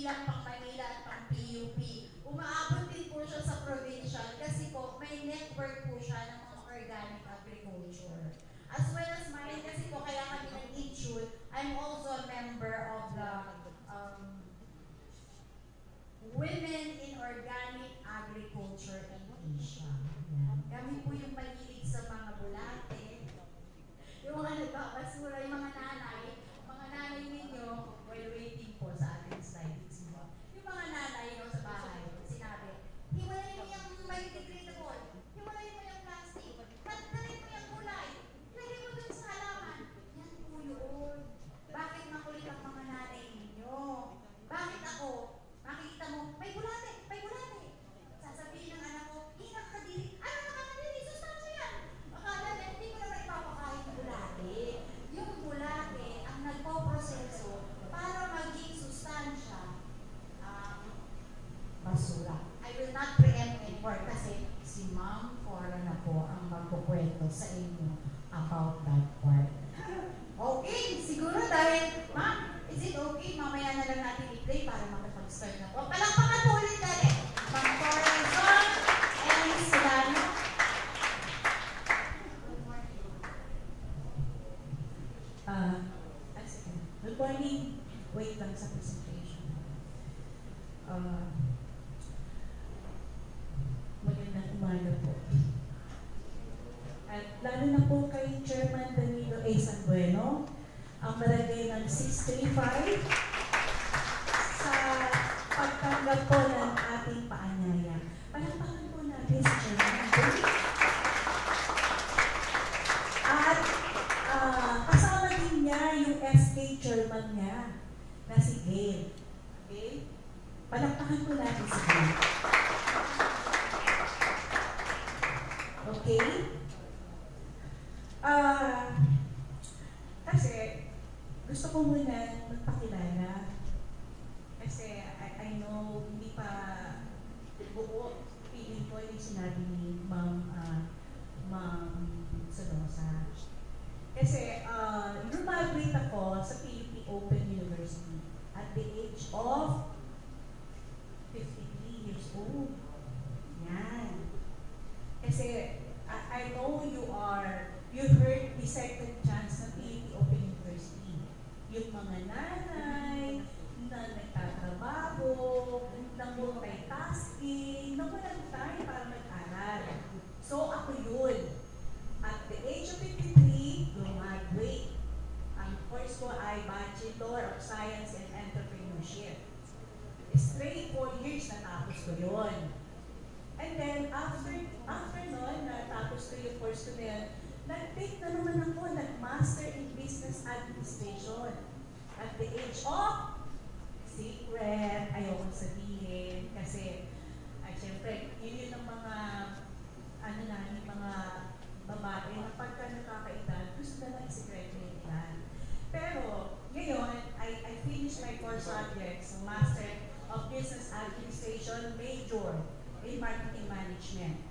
hindi lang pang Manila at pang PUP. Umaabot din po siya sa provincial kasi po may network po siya ng mga organic agriculture. As well as mine kasi po kaya kami nag-intune, I'm also a member of the Women in Organic Agriculture in Asia. Yan. Kami po yung mahilig sa mga bulate, yung mga nagbabasura, yung mga nanay ninyo, while waiting po sa ating slides mo. Yung mga nanay sa bahay, sinabi, hiwalay mo yung biodegradable, hiwalay mo yung plastic, tagtarin mo yung gulay, lagay mo dun sa halaman. Yan po yun. Bakit makulit ang mga nanay ninyo? Bakit ako? Makikita mo, may bulate, may bulate. Sasabihin ng anak ko, ingat ka dili. Ano nakakadili? Sustansya yan. Akala niya, hindi ko naman ipapakain ng bulate. Yung bulate ang nagpo-proseso para maging sustansya basura. I will not preempt anymore kasi si Ma'am Cora na po ang magkukwento sa inyo about that part. Okay, siguro dahil, Ma'am, is it okay? Mamaya na lang natin i-play para makapag-start na po. Palakpakan po ulit natin. Ma'am Cora Luzon and Solano. Good morning. Good morning. Wait lang sa presentation. Magandang umaga po. At lalo na po kay Chairman Danilo A. Sanbueno, ang malagay ng 635 sa pagtanggap po ng ating paanyaya. Palakpakan po natin si Chairman. At kasama din niya yung SK Chairman niya na si Gail. Okay? Palakpakan po natin si Gail. Okay? Kasi gusto ko muna magpakilala kasi I know hindi pa buo feeling ko yung sinabi ni Ma'am Sonosa. Kasi graduate ako sa PUP Open University at the age of 53 years old. Yan. Kasi I know you heard the second chance ng PUP Open University. Yung mga nanay na nagtatrabaho, na multitasking, na walang time para mag-aral. So ako yun. At the age of 53, graduate. Ang course ko ay Bachelor of Science and Entrepreneurship. Straight 4 years natapos ko yun. And then, after nun, natapos ko yung course ko na yun, nag-take na naman ako, nag-master in Business Administration. At the age of secret, ayoko sabihin, kasi, syempre, yun ang mga, yung mga babae na pagka nakakaedad, gusto na lang secret yan. Pero, ngayon, I finished my core subjects, Master of Business Administration, major in Marketing Management.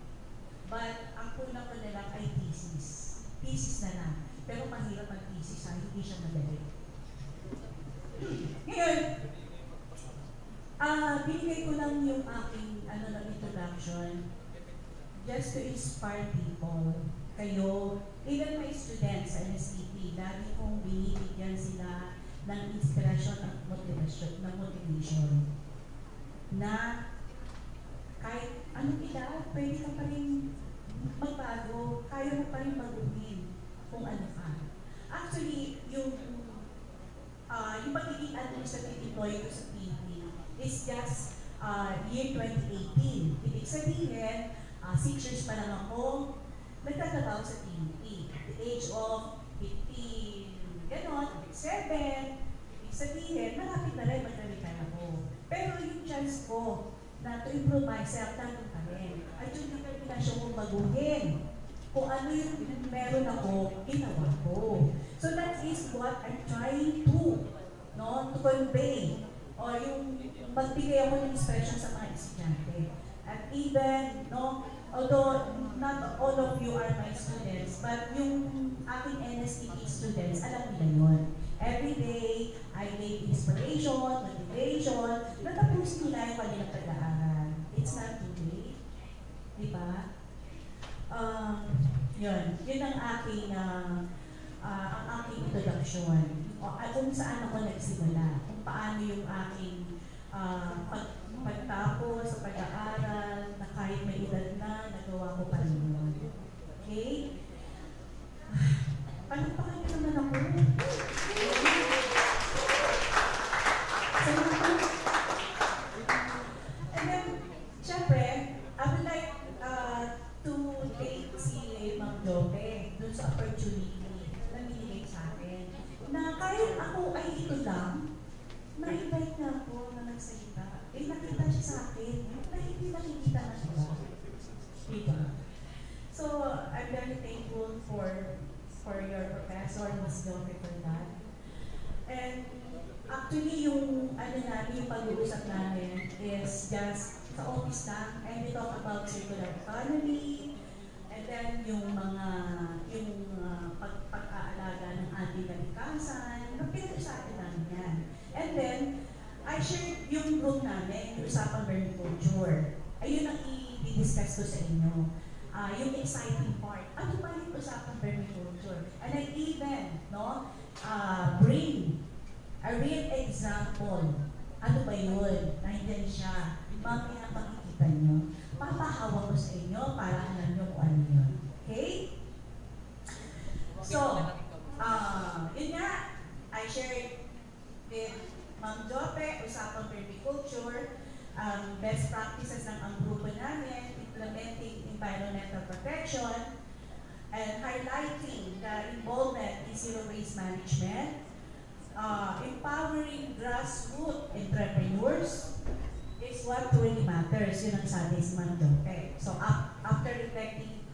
But, ang kulang ko na lang ay thesis. Thesis na lang. Pero mahirap ang thesis, hindi siya madali. Ngayon, binigay ko lang yung aking introduction just to inspire people. Kayo, even my students sa NSTP, lagi kong binibigyan sila ng inspirasyon at motivation. Na kahit anong edad, pwede ka pa rin magbago, kaya mo pa rin baguhin kung ano ka. Actually, yung pagiging administrative employee ko sa PUP is just year 2018. Ibig sabihin, 6 years pa lang ako nagtatrabaho sa PUP. At the age of 15, gano'n, 7, ibig sabihin, malapit na rin mag-retire ako. Pero yung chance ko na to improve myself, tanong pa rin. At yung determinasyon kong baguhin. Kung ano yung meron ako, ginawa ko. So that is what I'm trying to convey. O yung magbigay ako ng expression sa mga estudyante. At even, although not all of you are my students, but yung aking NSTP students, alam nila yun. Every day, I gave inspiration, immigration, natapusin nila yung kanilang pag-aaral. It's not too late. Diba? Yun ang aking introduction. Kung saan ako nagsimula, kung paano yung aking pagtapos sa pag-aaral, na kahit may edad na, nagawa ko pa rin yun. Okay? Palagpakan niyo naman ako. And then, syempre, I would like to thank si Ma'am Jope dun sa opportunity na binigay sa akin. Na kahit ako ay ito lang, na-invite na ako na nagsalita. Nakita siya sa akin na hindi nakikita na siya. Diba? So, I'm very thankful for your professor, Ms. Jope, for that. And actually, yung pag-uusap namin is just sa office lang, and we talk about circular economy, and then yung pag-aalaga ng ating kalikasan, pinag-usapan namin yan. And then, I shared yung group namin, yung usapang vermiculture. Ayun ang i-discuss ko sa inyo. Yung exciting part. Ano ba yung usapang vermiculture? And I even bring a real example. Ano ba yun? Nandiyan siya. Mamaya makikita nyo. Papahawa ko sa inyo para alam nyo kung ano yun. Okay? So, yun nga, I shared with Ma'am Jope, usapang vermiculture, best practices ng ang grupo namin, implementing environmental protection, and highlighting the involvement in zero waste management, empowering grassroots entrepreneurs is what truly matters. Yun ang sabi si Ma'am Jope. So after reflecting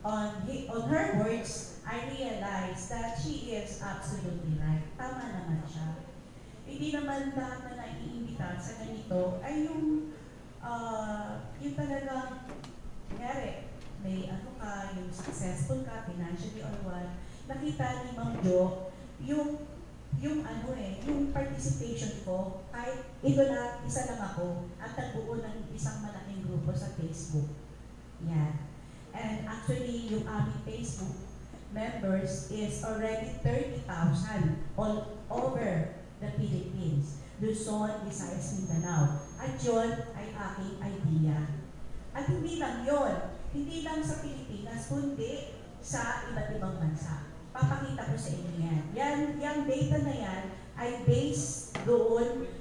on her words, I realized that she is absolutely right. Tama naman siya. Hindi naman lahat na naiimbita sa ganito ay yung talagang nangyari. May yung successful ka, financially or what. Nakita ni Ma'am Jo, yung participation ko, kahit isa lang ako, at nagbuo ng isang malaking grupo sa Facebook. Yan. And actually, yung aming Facebook members is already 30,000 all over the Philippines. Luzon, Visayas, Mindanao. At yun ay aking idea. At hindi lang yun. Hindi lang sa Pilipinas, kundi sa iba't ibang bansa. Papakita ko sa inyo yan. Yung data na yan ay based doon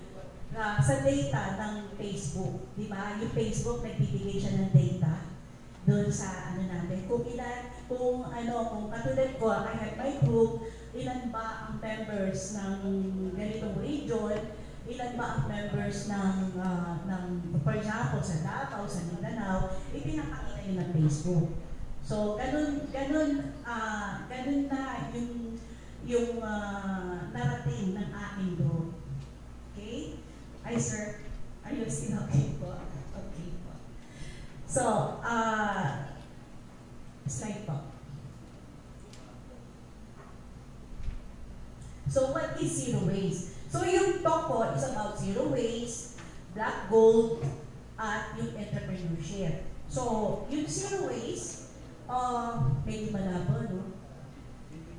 sa data ng Facebook. Di ba? Yung Facebook, nagbibigay siya ng data doon sa natin. Kung katulad ko, I have my group, ilan ba ang members ng ganitong region, ilan ba ang members ng for example, sa Davao, sa Mindanao, ipinapakita yun ng Facebook. So, ganun na yung narating ng aking group. Okay? Ay, sir, are you still okay po? Okay po. So, slide po. So, what is zero waste? So, yung talk ko is about zero waste, black gold, at yung entrepreneurship. So, yung zero waste, medyo malabo, no?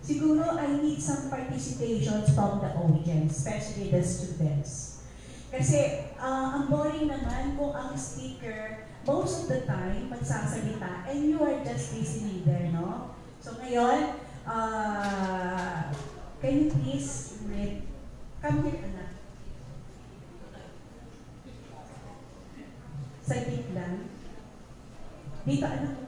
Siguro, I need some participations from the audience, especially the students. Kasi, ang boring naman kung ang speaker, most of the time, magsasalita, and you are just listening there, no? So, ngayon, can you please read? Come here, anak. Saglit lang. Dito, anak.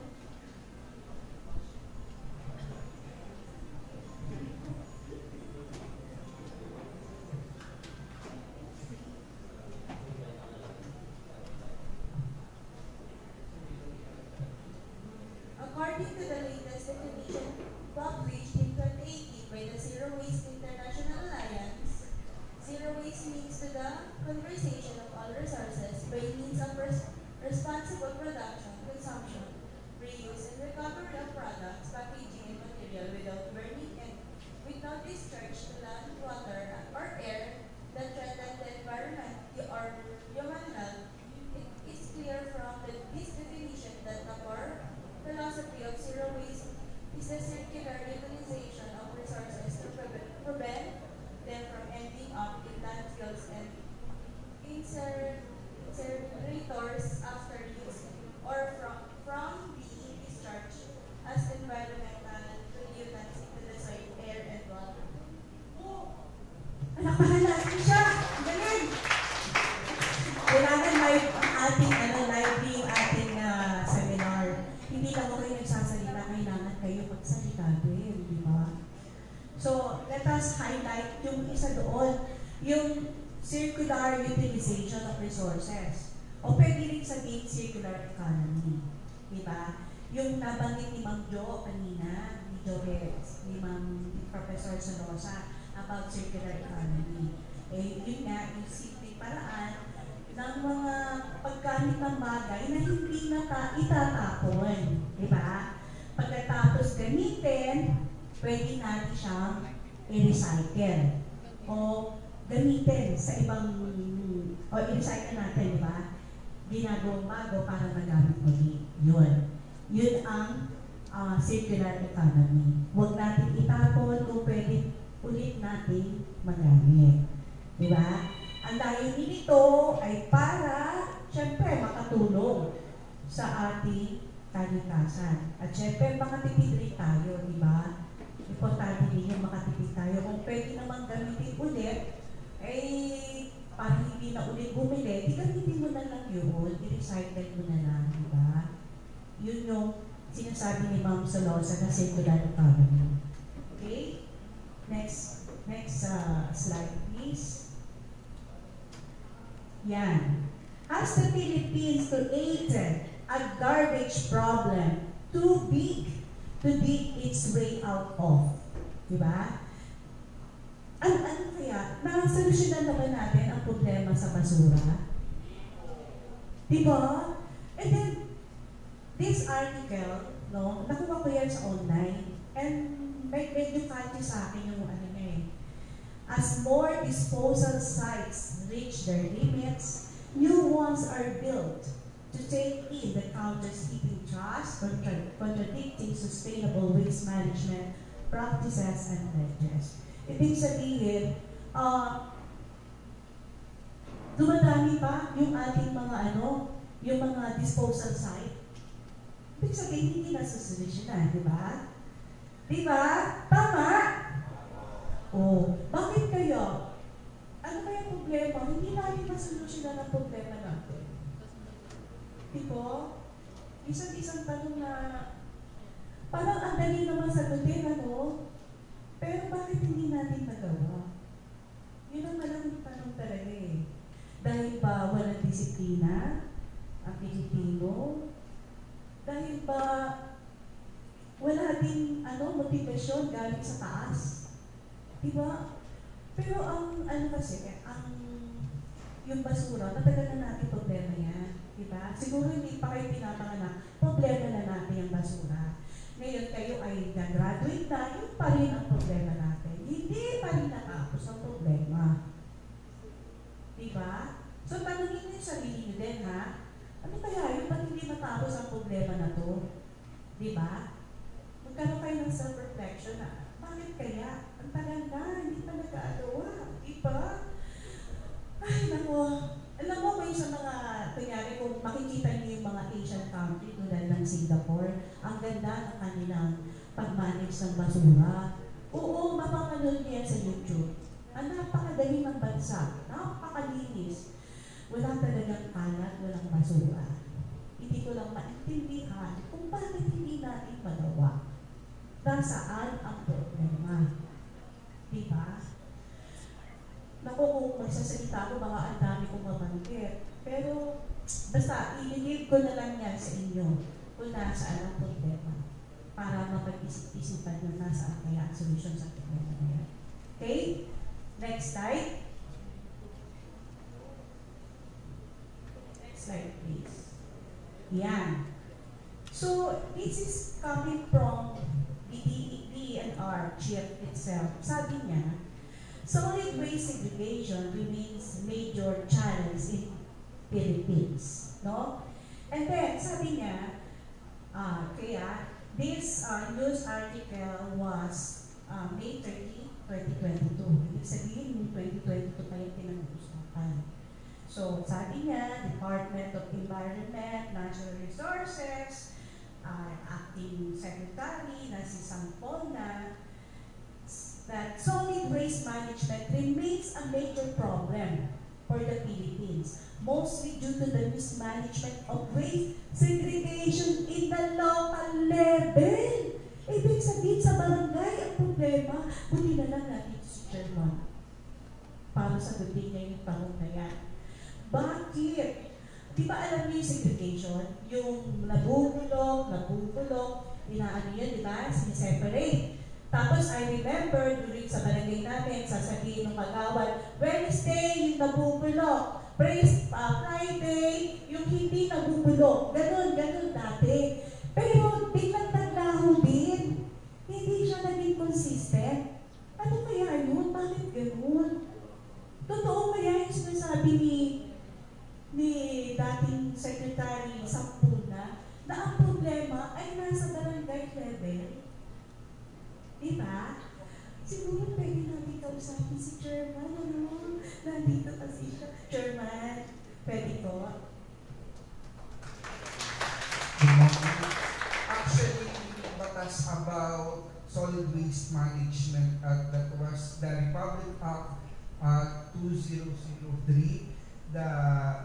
According to the latest definition published in 2018 by the Zero Waste International Alliance, zero waste means to the conservation of all resources by means of responsible production, consumption, reuse, and recovery of products, packaging, and material without burning and without discharge to land, water, or air that threaten the environment incinerators after use or from being discharged as environmental pollutants into the soil, air, and water. Oh, Palakpakan natin siya! Ang galing! Kailangan live ang ating, live yung ating seminar. Hindi lang ako kayo nagsasalita, kailangan kayo magsalita din, di ba? So, let us highlight yung isa doon, yung circular utilization of resources. O pwede rin sabihin circular economy. Di ba? Yung nabanggit ni Ma'am Jo kanina, ni Jo Reyes, ni Ma'am Professor Solosa, about circular economy. Eh, yun nga, yung simple paraan ng mga paggamit ng bagay na hindi na itatapon. Di ba? Pagkatapos gamitin, pwede natin siyang i-recycle. O gamitin sa ibang, o i-recycle natin, di ba? Ginagawang bago para magamit ulit. Yun. Yun ang circular economy. Huwag natin itapon kung pwede ulit natin magamit. Di ba? Ang layunin nito ay para, syempre, makatulong sa ating kalikasan. At syempre, makatipid rin tayo, di ba? Importante din yung makatipid tayo. Kung pwede namang gamitin ulit, ay parang hindi na ulit bumili, di gamitin mo na lang yun, i-recycle mo na lang, di ba? Yun yung sinasabi ni Ma'am Solosa na circular economy. Okay? Next slide, please. Yan. Has the Philippines created a garbage problem too big to dig its way out of? Diba? Ano kaya? Nasolusyonan naman natin ang problema sa basura? Diba? And then, this article, no, nakuha ko yan sa online, and medyo catchy sa akin yung ano niya eh. As more disposal sites reach their limits, new ones are built to take in the counters heaping trash, contradicting sustainable waste management practices and pledges. Ibig sabihin, dumadami pa yung ating mga yung mga disposal site. Ibig sabihin, hindi na susolusyonan, di ba? Di ba? Tama? Oh, bakit kaya? Ano kaya problema? Hindi natin masolusyonan ang problema natin. Di ba? Isang tanong na parang ang dali naman sagutin, pero bakit hindi natin nagawa? Yun ang malamang tanong talaga eh. Dahil ba walang disiplina ang Pilipino? Dahil ba wala din motivasyon galing sa taas? Diba? Pero ang yung basura, matagal na natin problema yan. Diba? Siguro hindi pa kayo pinapanganak, problema na natin yung basura. Ngayon kayo ay nag-graduate na, yun pa rin ang problema natin. Hindi pa rin natapos ang problema. Diba? So tanongin niyo yung sarili niyo din, ha? Ano kaya yun? Ba't hindi matapos ang problema na to? Diba? Magkaroon kayo ng self-reflection na, bakit kaya? Ang tagal na, hindi pa nag-aagawa. Diba? Ay, nako. Alam mo ba yung sa mga, kunyari, kung makikita niyo yung mga Asian country tulad ng Singapore, ang ganda ng kanilang pag-manage ng basura. Oo, mapapanood niya sa YouTube. Ang napakadali ng bansa, napakalinis. Wala talagang kalat, walang basura. Hindi ko lang maintindihan kung bakit hindi natin magawa. Saan ang problema? Diba? Naku, kung magsasalita ko, baka ang dami kong mabanggit. Pero, basta, i-leave ko na lang yan sa inyo kung nasaan ang problema para mapag-isip-isipan nyo nasaan kaya ang solusyon sa problema na yan. Okay? Next slide. Next slide, please. Yan. So, this is coming from the DENR chief itself. Sabi niya, solid waste segregation remains major challenge in Philippines. No? And then, sabi niya, kaya, this news article was May 30, 2022. Ibig sabihin, yung 2022 pa yung pinag-uusapan. So, sabi niya, Department of Environment, Natural Resources, acting secretary na si Sampona, that solid waste management remains a major problem for the Philippines, mostly due to the mismanagement of waste segregation in the local level. Ibig sabihin sa barangay ang problema, buti na lang natin si Chairman para sagutin niya yung tanong na yan. Bakit? Di ba alam niyo yung segregation? Yung nabubulok, inaano yun, di ba? Siniseparate. Tapos I remember during sa barangay namin, sasabihin ng kagawad, Wednesday yung nabubulok, Friday yung hindi nabubulok. Ganun dati. Pero biglang naglaho din. Hindi siya naging consistent. Ano kaya yun? Bakit ganun? Totoo kaya yung sinasabi ni dating Secretary Sampuna na ang problema ay nasa barangay level? Diba? Siguro pwede natin kausapin si Chairman, ano? Nandito kasi siya. Chairman, pwede ko? Actually, yung batas about solid waste management that was the Republic Act 2003, the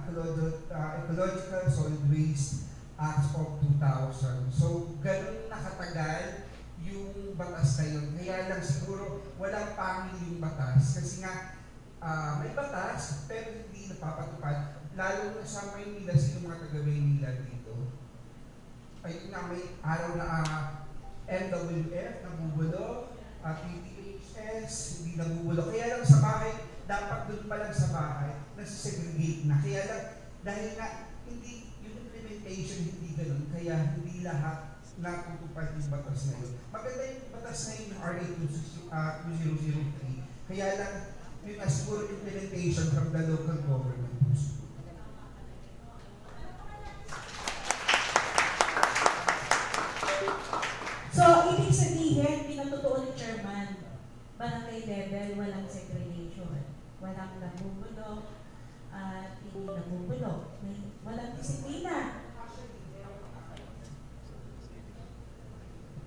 Ecological Solid Waste Act of 2000. So, ganun nakatagal yung batas na yun. Kaya lang siguro walang pangil yung batas. Kasi nga, may batas, pero hindi napapatupad. Lalo na sa Maynila, sino mga taga-Maynila dito? Ayun nga, may araw na MWF, nabubulok, PTHS, hindi nabubulok. Kaya lang sa bahay, dapat doon pa lang sa bahay, nasa-segregate na. Kaya lang, dahil nga, hindi, yung implementation hindi ganun, kaya hindi lahat natutupad yung batas na yun. Maganda yung batas na yun, yung RA 2003. Kaya lang, yung siguro implementation from the local government. So, ibig sabihin, pinatotoo ni Chairman, barangay level, walang segregation. Walang nabubulok at hindi nabubulok. Walang disiplina.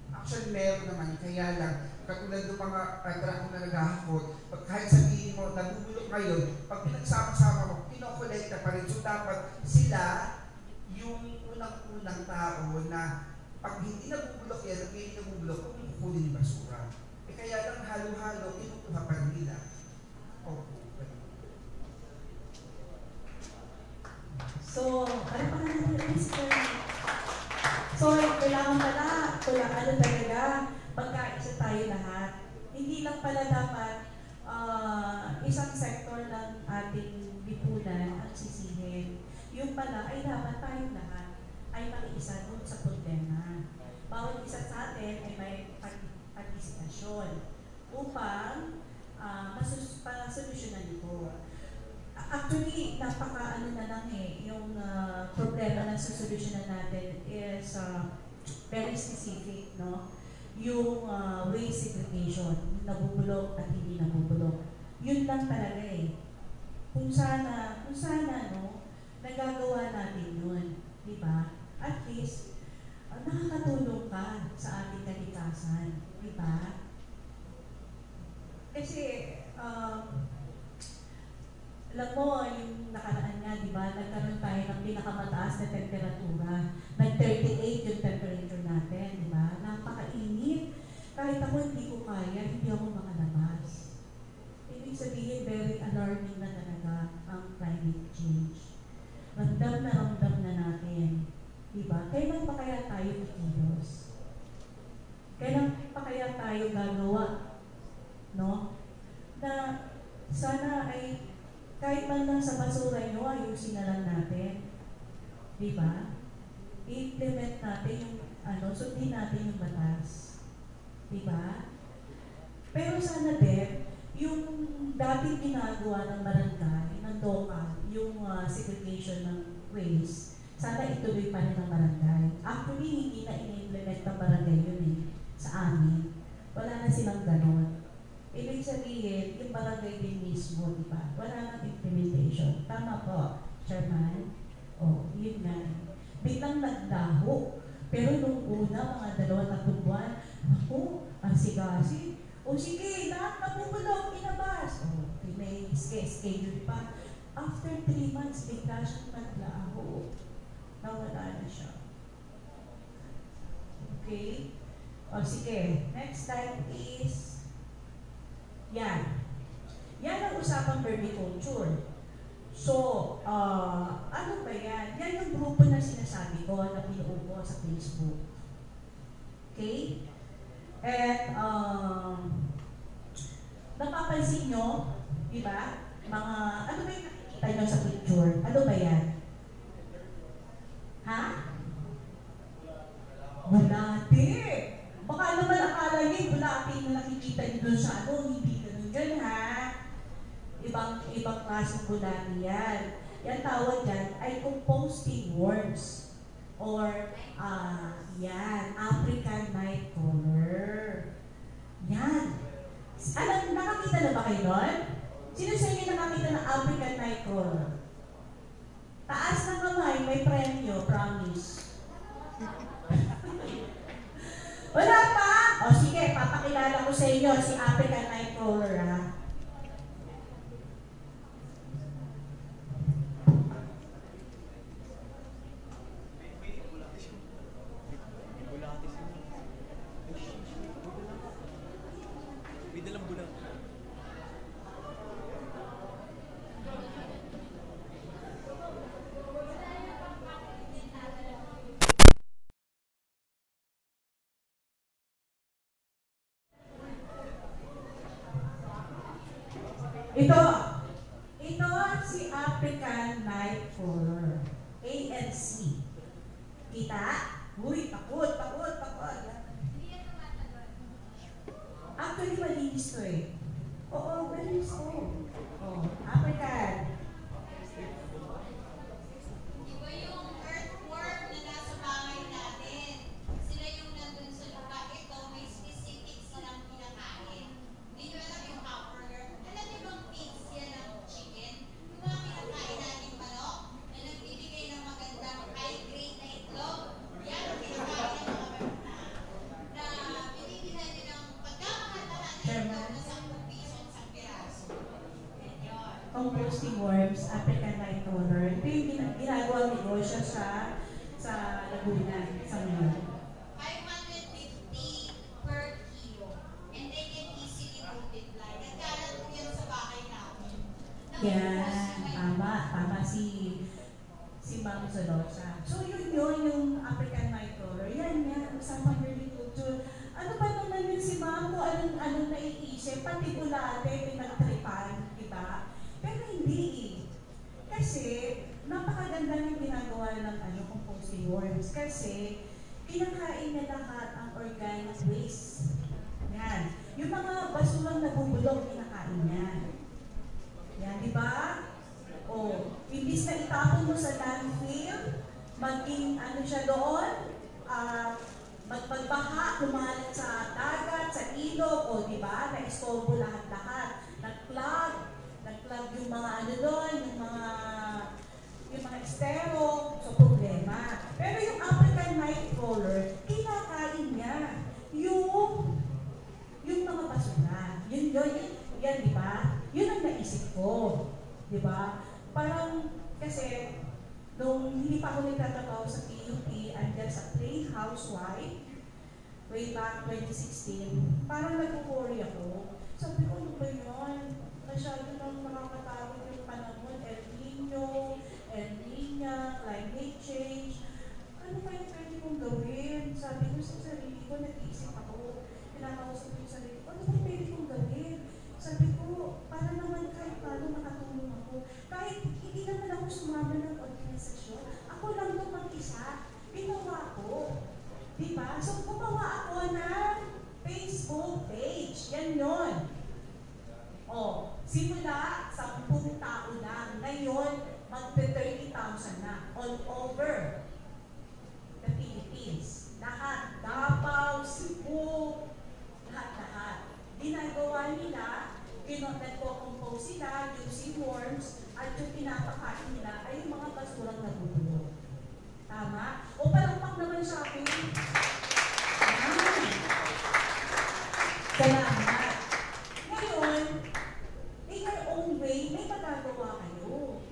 Actually, meron naman. Kaya lang, katulad ng mga truck na naghahakot, kahit sabihin mo, nabubulok ngayon, pag pinagsama-sama mo, kinokolekta pa rin. So, dapat sila yung unang-unang tao na pag hindi nabubulok yan, at hindi nabubulok, kung kukunin yung basura. Eh kaya lang halo-halo, kinukuha pa rin nila. So, ano pa naman yung Mr. So, kailangan pala, ano talaga, pagkaisa tayo lahat. Hindi lang pala dapat isang sektor ng ating lipunan ang sisihin. Yung pala ay dapat tayong lahat ay makiisa doon sa problema. Bawat isa sa atin ay may partisipasyon upang masolusyonan ito. Actually, napaka-ano na lang yung problema na susolusyonan natin is very specific, no? Yung waste segregation, nabubulok at hindi nabubulok. Yun lang talaga Kung sana, no, nagagawa natin yun, di ba? At least, nakakatulong ka sa ating kalikasan, di ba? Kasi, alam mo, yung nakaraan nga, di ba, nagkaroon tayo ng pinakamataas na temperatura. Nag-38 yung temperature natin, di ba? Napakainit. Kahit ako hindi ko kaya, hindi ako makalabas. Ibig sabihin, very alarming na talaga ang climate change. Ramdam na natin. Diba? Kailan pa kaya tayo kikilos? Kailan pa kaya tayo gagawa? No? Na sana ay kahit man lang sa basura nyo, ayusin na lang natin. Diba? I-implement natin yung sundin natin yung batas. Diba? Pero sana din, yung dating ginagawa ng barangay, ng DOCA, yung segregation ng waste, sana ituloy pa rin ng barangay. Actually, hindi na in-implement ng barangay yun sa amin. Wala na silang ganon. Ibig sabihin, yung barangay din mismo, di ba? Wala nang implementation. Tama po, Chairman. O, yun nga. Biglang nagdaho. Pero nung una, mga 2-3 buwan, ako, ang sigasi. O sige, lahat napupulog, inabas. O, may schedule pa. After 3 months, bigla siyang naglaho. Nawala na siya. Okay? O sige, next slide is yan. Yan ang usapang vermiculture. So, ano ba yan? Yan yung grupo na sinasabi ko na pinuo ko sa Facebook. Okay? And, napapansin nyo, di ba? Mga, ano ba yung nakikita nyo sa picture? Ano ba yan? Ha? Bulate! Baka naman akala nyo yung bulate na nakikita nyo dun sa ano, hindi ganun dyan ha? Ibang klaseng bulate yan. Yan tawag dyan ay composting worms. Or, yan, African night crawler. Yan. Alam, nakakita na ba kayo nun? Sino sa inyo nakakita ng African night crawler? Taas ng kamay, may premyo, promise. Wala pa? O sige, papakilala ko sa inyo si African night crawler ha. Ito si African night crawler, ANC. Kita? Uy, takot. Actually, malinis to eh. Oo, malinis to. Oh, African. Iba yung earthworm na nasa bahay natin. Sila yung nandun sa lupa. Ito, may specific silang pinakain. Hindi nyo alam yung hamburger. Alam niyo bang pigs yan ng chicken? Yung mga pinakain natin manok na nagbibigay ng magandang high-grade na itlog. Yan ang pinakain ng mga bata. Na binibigyan nyo ng pagkamahal-mahal na itlog na 10 piso sa piraso. Yan yun. Composting worms, African night crawler. Ito yung ginagawang negosyo sa Laguna, sa ngayon. 550 per kilo. And they can easily multiply. Nagkalat po yan sa bahay namin. Yan, tama si Ma'am Zalosa. So yun yung African night crawler. Yan, usapang vermiculture. Ano ba naman yun si Ma'am kung anong naiisip? Pati bulate, pinagtripan, di ba? Pero hindi eh. Kasi, napakaganda ng ginagawa ng composting worms. Kasi, kinakain na lahat ang organic waste. Yan. Yung mga basurang nabubulok, kinakain yan. Yan, di ba? O, imbis na itapon mo sa landfill, maging siya doon, magbaha, kumalat sa dagat, sa ilog, o di ba? Na-istorbo lahat-lahat. Nag-plug yung mga doon, yung mga estero, so problema. Pero yung African night crawler, kinakain niya yung mga basura. Yan, di ba? Yun ang naisip ko. Di ba? Parang, kasi, nung hindi pa ako nagtatrabaho sa PUP, andyan sa Plain Housewife, way back 2016, parang nag-worry ako. Sabi ko, ano ba yun? Masyado nang nakakatakot yung panahon, El Nina, climate change. Ano kaya pwede kong gawin? Sabi ko sa sarili ko, nag-iisip ako. Pinakausap ko yung sarili ko, ano ba pwede kong gawin? Sabi ko, para naman kahit paano makatulong ako. Kahit hindi naman ako sumama ng organisasyon, ako lang ito mag-isa. Ginawa ko. Diba? So, gumawa ako ng Facebook page. Yan yun. O, simula 10 tao lang. Ngayon, magpe-30,000 na. All over the Philippines. Lahat. Davao, Cebu, lahat-lahat. Ginagawa nila nagko-compose sila, yung seaworms, at yung pinapakain nila ay yung mga basurang nabubulok. Tama? O palakpak naman sa akin. Yan. Salamat. Ngayon, in your own way, may magagawa kayo.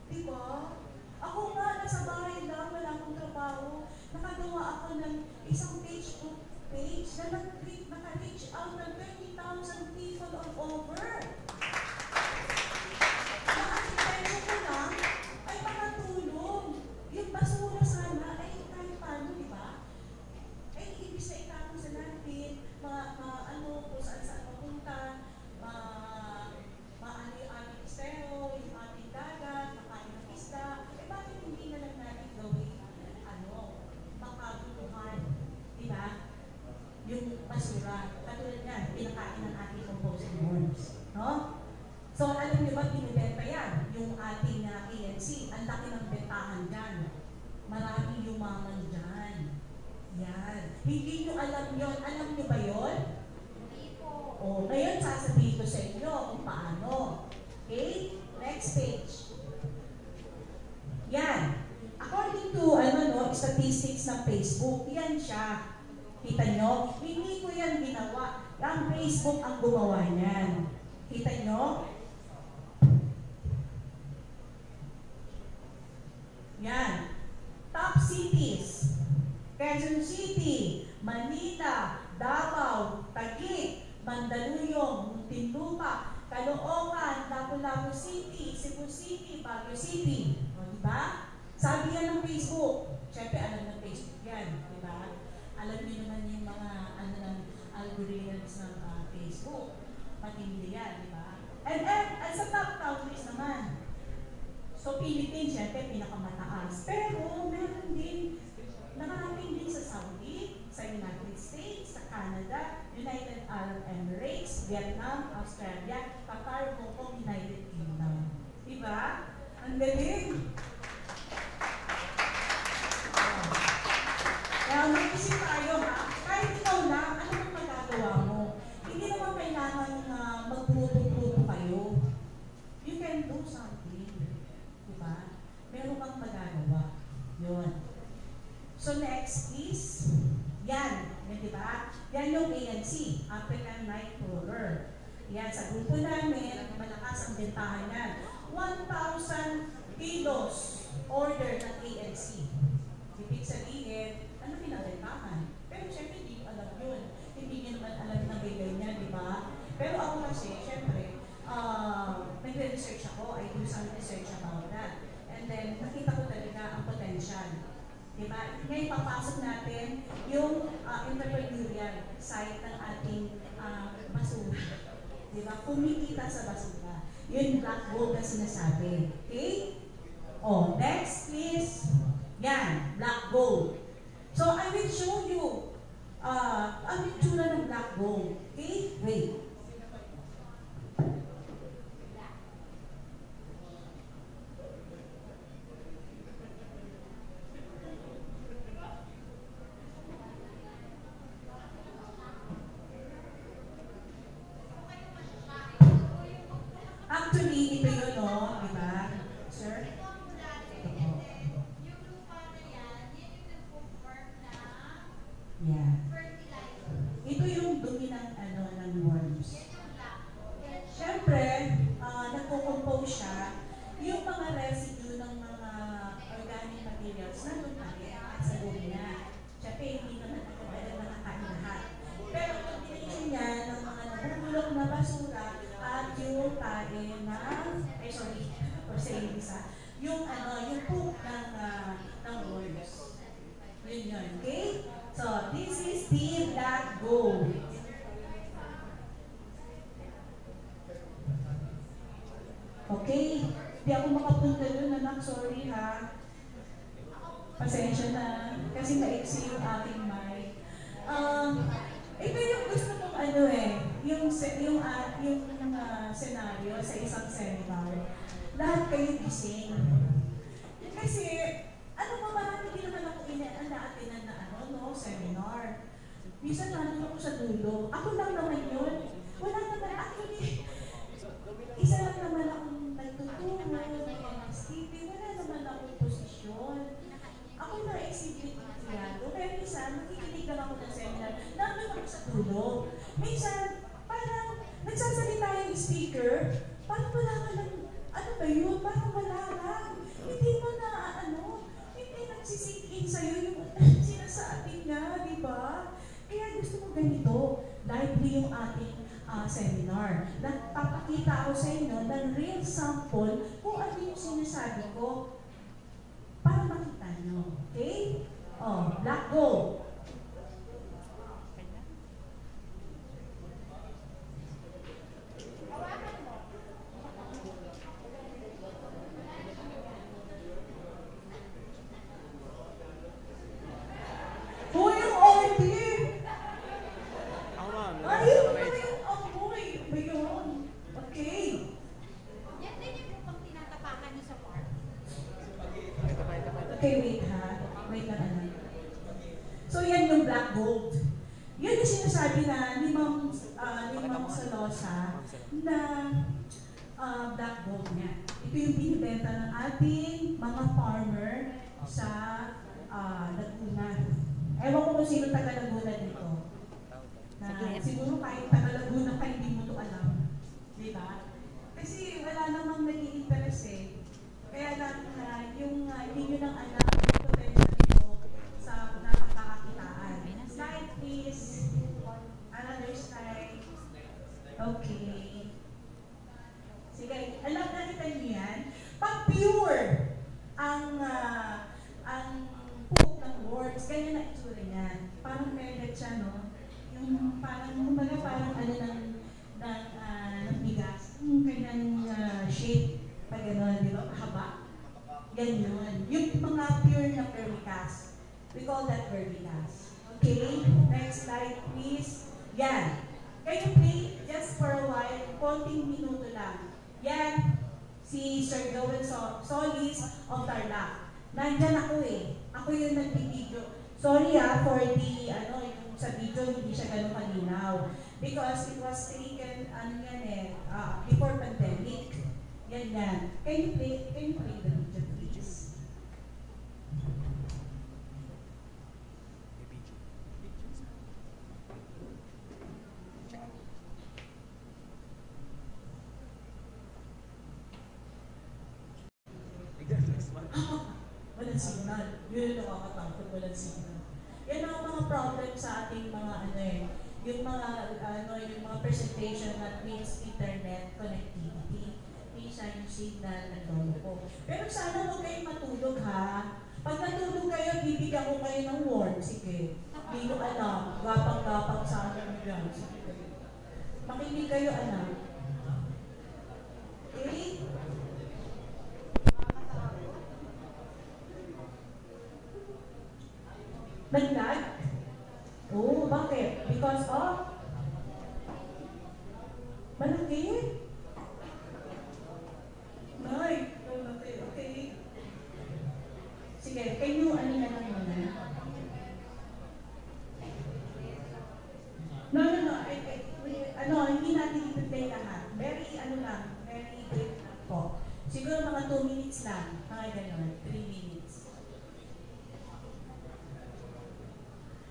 Diba? Ako nga, nasa bahay lang, wala akong trabaho. Nakagawa ako ng isang Facebook page na naka-reach out ng 20,000 people all over. Nakakipensyo ko lang ay makatulong. Yung basura sana ay kahit paano, di ba? Ay ibig na itapon sa natin, kung saan mapunta, maano yung ating estero, yung ating dagat, makain ng isda. Bakit hindi na lang natin gawin, makabuluhan, di ba? Yung basura, katulad yan, pinakain ng ating composting worms. No? So, alam niyo ba, binibenta yan, yung ating ANC. Ang laki ng bentahan dyan. Maraming yumaman dyan. Yan. Hindi niyo alam yon. Alam niyo ba yon? Hindi po. O, ngayon sasabihin ko sa inyo kung paano. Okay? Next page. Yan. According to, statistics ng Facebook, yan siya. Kita nyo? Hindi ko yan ginawa. Ang Facebook ang gumawa niyan. Kita nyo? Yan. Top cities. Quezon City, Manila, Davao, Taguig, Mandaluyong, Muntinlupa, Caloocan, Lapu-Lapu City, Cebu City, Baguio City. O, diba? Sabi yan ng Facebook. Siyempre, alam ng Facebook yan. Diba? Alam niyo naman yung mga algorithms ng Facebook. Matindi yan, diba? And sa top countries naman. So, Philippines, syempre, pinakamataas. Pero, meron din, nakarating din sa Saudi, sa United States, sa Canada, United Arab Emirates, Vietnam, Australia, Qatar, Hong Kong, United Kingdom. Diba? Ang galing! Kaya mag-isip tayo, ha? Kahit ikaw lang, ano bang magagawa mo? Hindi naman kailangan magpuluto-puluto kayo. You can do something. Diba? Meron kang magagawa. Yun. So next is, yan. Yan, diba? Yan yung ANC, African Night Crawler. Yan, sa grupo namin, malakas ang bentahan yan. 1,000 kilos order ng ANC. Ibig sabihin, ano pinabentahan? Pero syempre, hindi ko alam yun. Hindi nyo naman alam na bigay niya, diba? Pero ako kasi, syempre, nagre-research ako. I do some research about that. And then, nakita ko talaga ang potential. Diba? Ngayon, papasok natin yung entrepreneurial side ng ating basura. Diba? Kumikita sa basura. Yun, black gold na sinasabi. Okay? Oh, next is, yan, black gold. So, I will show you ang itsura ng black gold. Okay? Wait. Actually, ito yun, no? Diba? Sir? Yeah. Ito yung dumi ng worms. Siyempre, nagko-compose siya. Yung mga residue ng mga organic materials nandun pa rin at sa loob niya. Siyempre, hindi naman agad nakakain lahat. Pero combination niya ng mga nabubulok na basura at yung tae yung poop ng worms. Yun yun, okay? So, this is the black gold. Okay? Di ako makapunta doon, anak. Sorry, ha? Pasensya na. Kasi maiksi yung aking mic. Ito yung gusto kong yung senaryo sa isang seminar. Lahat kayo gising. Kasi, hindi naman ako ina-atinan na seminar. Minsan nandun ako sa dulo. Ako lang naman yun. Wala naman, actually, ganito, lively yung ating seminar. Nagpapakita ako sa inyo ng real sample kung ano yung sinasabi ko para makita nyo. Okay? Black gold. Okay, wait ha. Wait lang anak. So yan yung black gold. Yan yung sinasabi na ni Ma'am Salosa na black gold niya. Ito yung binibenta ng ating mga farmer sa Laguna. Ewan ko kung sino taga Laguna dito. Siguro kahit taga Laguna pa hindi mo ito alam. Diba? Kasi wala namang nag-i-interest eh. Kaya lang yung hindi nyo nang alam yung potential nito sa napakakakitaan. Slide please. Another slide. Okay. Sige, alam na kita nyo yan. Pag pure ang poop ng words, ganyan na itsura niyan. Parang pellet siya, no? Yung parang, kumbaga parang ano ng bigas. Yung kanyang shape. Pag gano'n, di ba? Haba. Ganyan. Yung mga pure na vermicast. We call that vermicast. Okay? Next slide, please. Yan. Can you play just for a while? Konting minuto lang. Yan. Si Sir Joel Solis of Tarlac. Nandyan ako eh. Ako yung nag-video. Sorry for the, yung sa video, hindi siya gano'ng malinaw. Because it was taken, before pandemic. Yan yan. Can you play the video, please? Walang signal. Yun yung nakakatakot, walang signal. Yan ang mga problem sa ating mga yung mga presentation that means internet connectivity. Siya yung signal ng lolo ko. Pero sana huwag kayong matulog ha. Pag natulog kayo, bibigyan ko kayo ng warm. Sige. Hindi nyo alam. Gapang-gapang sa akin dyan. Sige kayo. Makinig kayo anak. Okay? Naglag? Oh, bakit? Because of malaki? Okay. Sige, can you na lang muna? No. Hindi natin i-play lahat. Very brief po. Siguro mga 2 minutes lang. Mga gano'n, 3 minutes.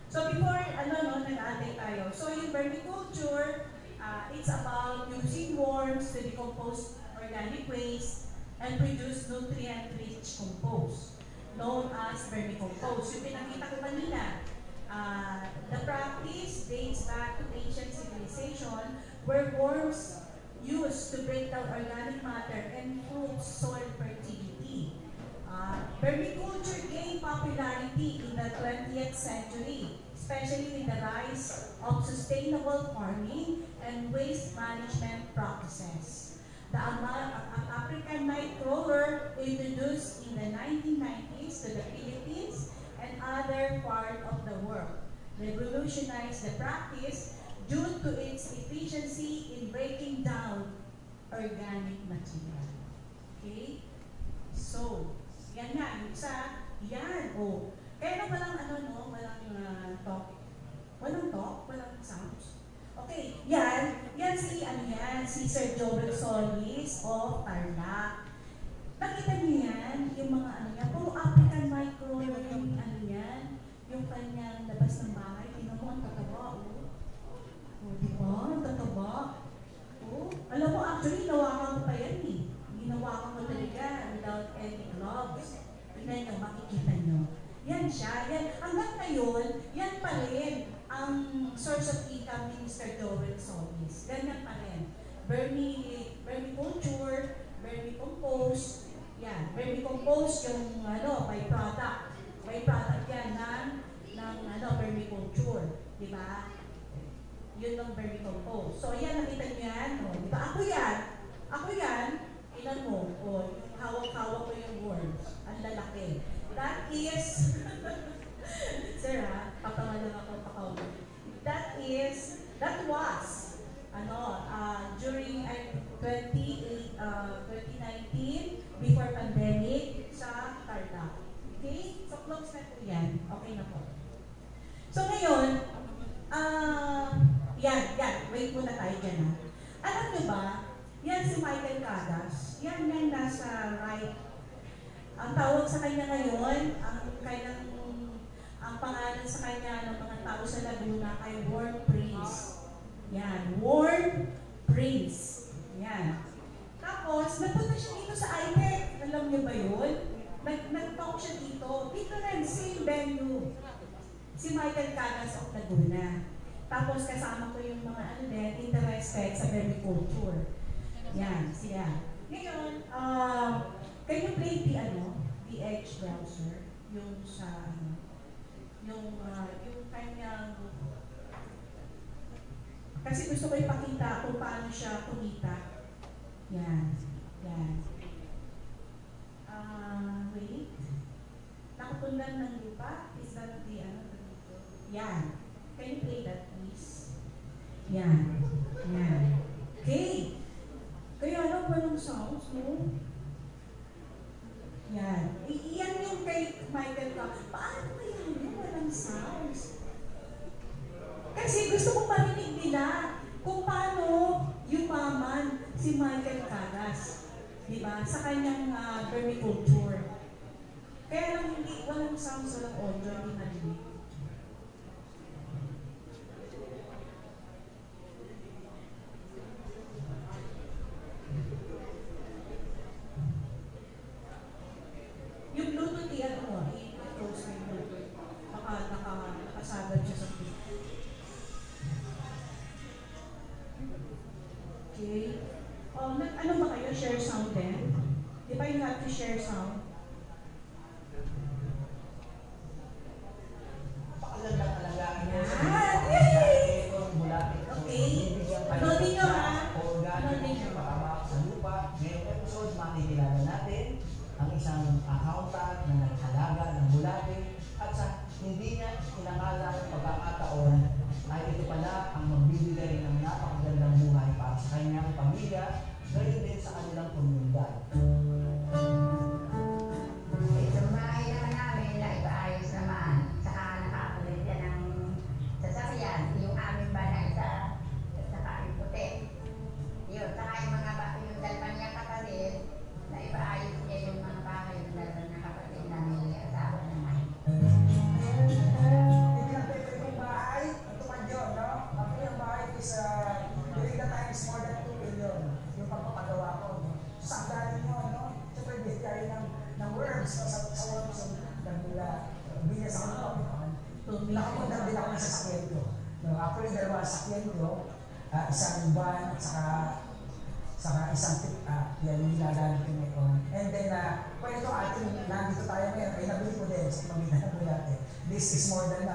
So before, nag-aantay tayo. So yung vermiculture, it's about using worms to decompose organic waste and produce nutrient-rich compost, known as vermicompost. Yung pinakita ko kanina, the practice dates back to ancient civilization where worms used to break down organic matter and improve soil fertility. Vermiculture gained popularity in the 20th century, especially with the rise of sustainable farming and waste management practices. The African nightcrawler, introduced in the 1990s to the Philippines and other parts of the world, revolutionized the practice due to its efficiency in breaking down organic material. Okay? So, yan nga, yan, Kaya walang talk. Walang talk, walang sounds. Okay, yan si Sir Joel Solis of Tarlac. Nakita niyo yan, yung mga puro African micro, yung yung kanyang labas ng bahay, tingnan mo ang tataba, diba? Ang tataba. Alam mo, actually, nawakan ko pa yan eh. Ginawakan ko talaga without any gloves. Tingnan nyo, makikita nyo. Yan siya, yan. Hanggang ngayon, yan pa rin ang source of income ni Mr. Joel Solis. Ganyan pa rin. Vermiculture, vermicompost, yan. Vermicompost yung byproduct. Byproduct yan ng vermiculture. Di ba? Yun ang vermicompost. So, yan, nakita niyo yan. O, di ba? Ako yan. Ilan mo? O, yung hawak-hawak ko yung words. Ang lalaki. That is, sir ha, patawa lang ako pakaw. That was, during 2019, before pandemic, sa Tarlac. Okay? So, close na po yan. Okay na po. So, ngayon, wait muna tayo dyan ha. Alam nyo ba, yan si Michael Cadas, yan nasa right. Ang tawag sa kanya ngayon, ang pangalan sa kanya ng mga tao sa Laguna ay Warm Prince. Yan, Warm Prince. Yan. Tapos, nagpunta siya dito sa IPEC. Alam niyo ba yun? Nag-talk siya dito. Dito rin, same venue. Si Michael Cadas of Laguna. Tapos, kasama ko yung mga interested sa vermiculture. Yan, siya. Ngayon, can you play the Edge browser? Yung sa, yung kanyang, kasi gusto ko ipakita kung paano siya kumita. Yan. Wait. Nakapundan ng lupa. Is that the, yan. Can you play that, please? Yan. Okay. Kaya walang sounds, no? Yan. Iyan yung kay Michael ka. Paano kaya yun? Walang sounds. Kasi gusto kong marinig nila kung paano yumaman si Michael Cadas. Diba? Sa kanyang vermiculture. Kaya lang walang sounds, walang audio, hindi marinig. Yung Bluetooth, i-close mo yung Bluetooth. Baka nakasagad siya sa Bluetooth. Okay. Ano ba kayo? Share sound din? Di ba you have to share sound? Pakaganda talaga. Yay! Okay. Loading nyo ha? Loading nyo. Sa lupa. Ngayong episode, makikilala natin ang isang accountant na nag-alaga ng bulate at sa hindi niya inangalang pagkakataon ay ito pala ang magbibigay ng napakagandang buhay para sa kanyang pamilya, gayon din sa kanilang komunidad. Itong bahay naman namin na ipaayos naman. Saka nakakulit yan ng sasakyan. Yung aming banay sa kain puti. Yun, saka yung yung dalman niya kapatid, na ipaayos niya yung mga bahay ng dalman na kapatid namin yung asawa naman. Yung bahay, ito man yun, no? Ako yung bahay is during the time is more than 2 million yung pagpapagawa ko. No? So, sa galing nyo, no? Siyempre, bigay ng worms, no? Sa worms, nagmula, binya sa kapapit. Nakapunta din ako sa sakyan ko. No? Actually, dalawa sakyan ko, isang van, saka isang pick-up, yan yung ginagamit ko ngayon. And then, pwede ito ating, nandito tayo ngayon, ay nabili ko din sa pamilya na po natin. This is more than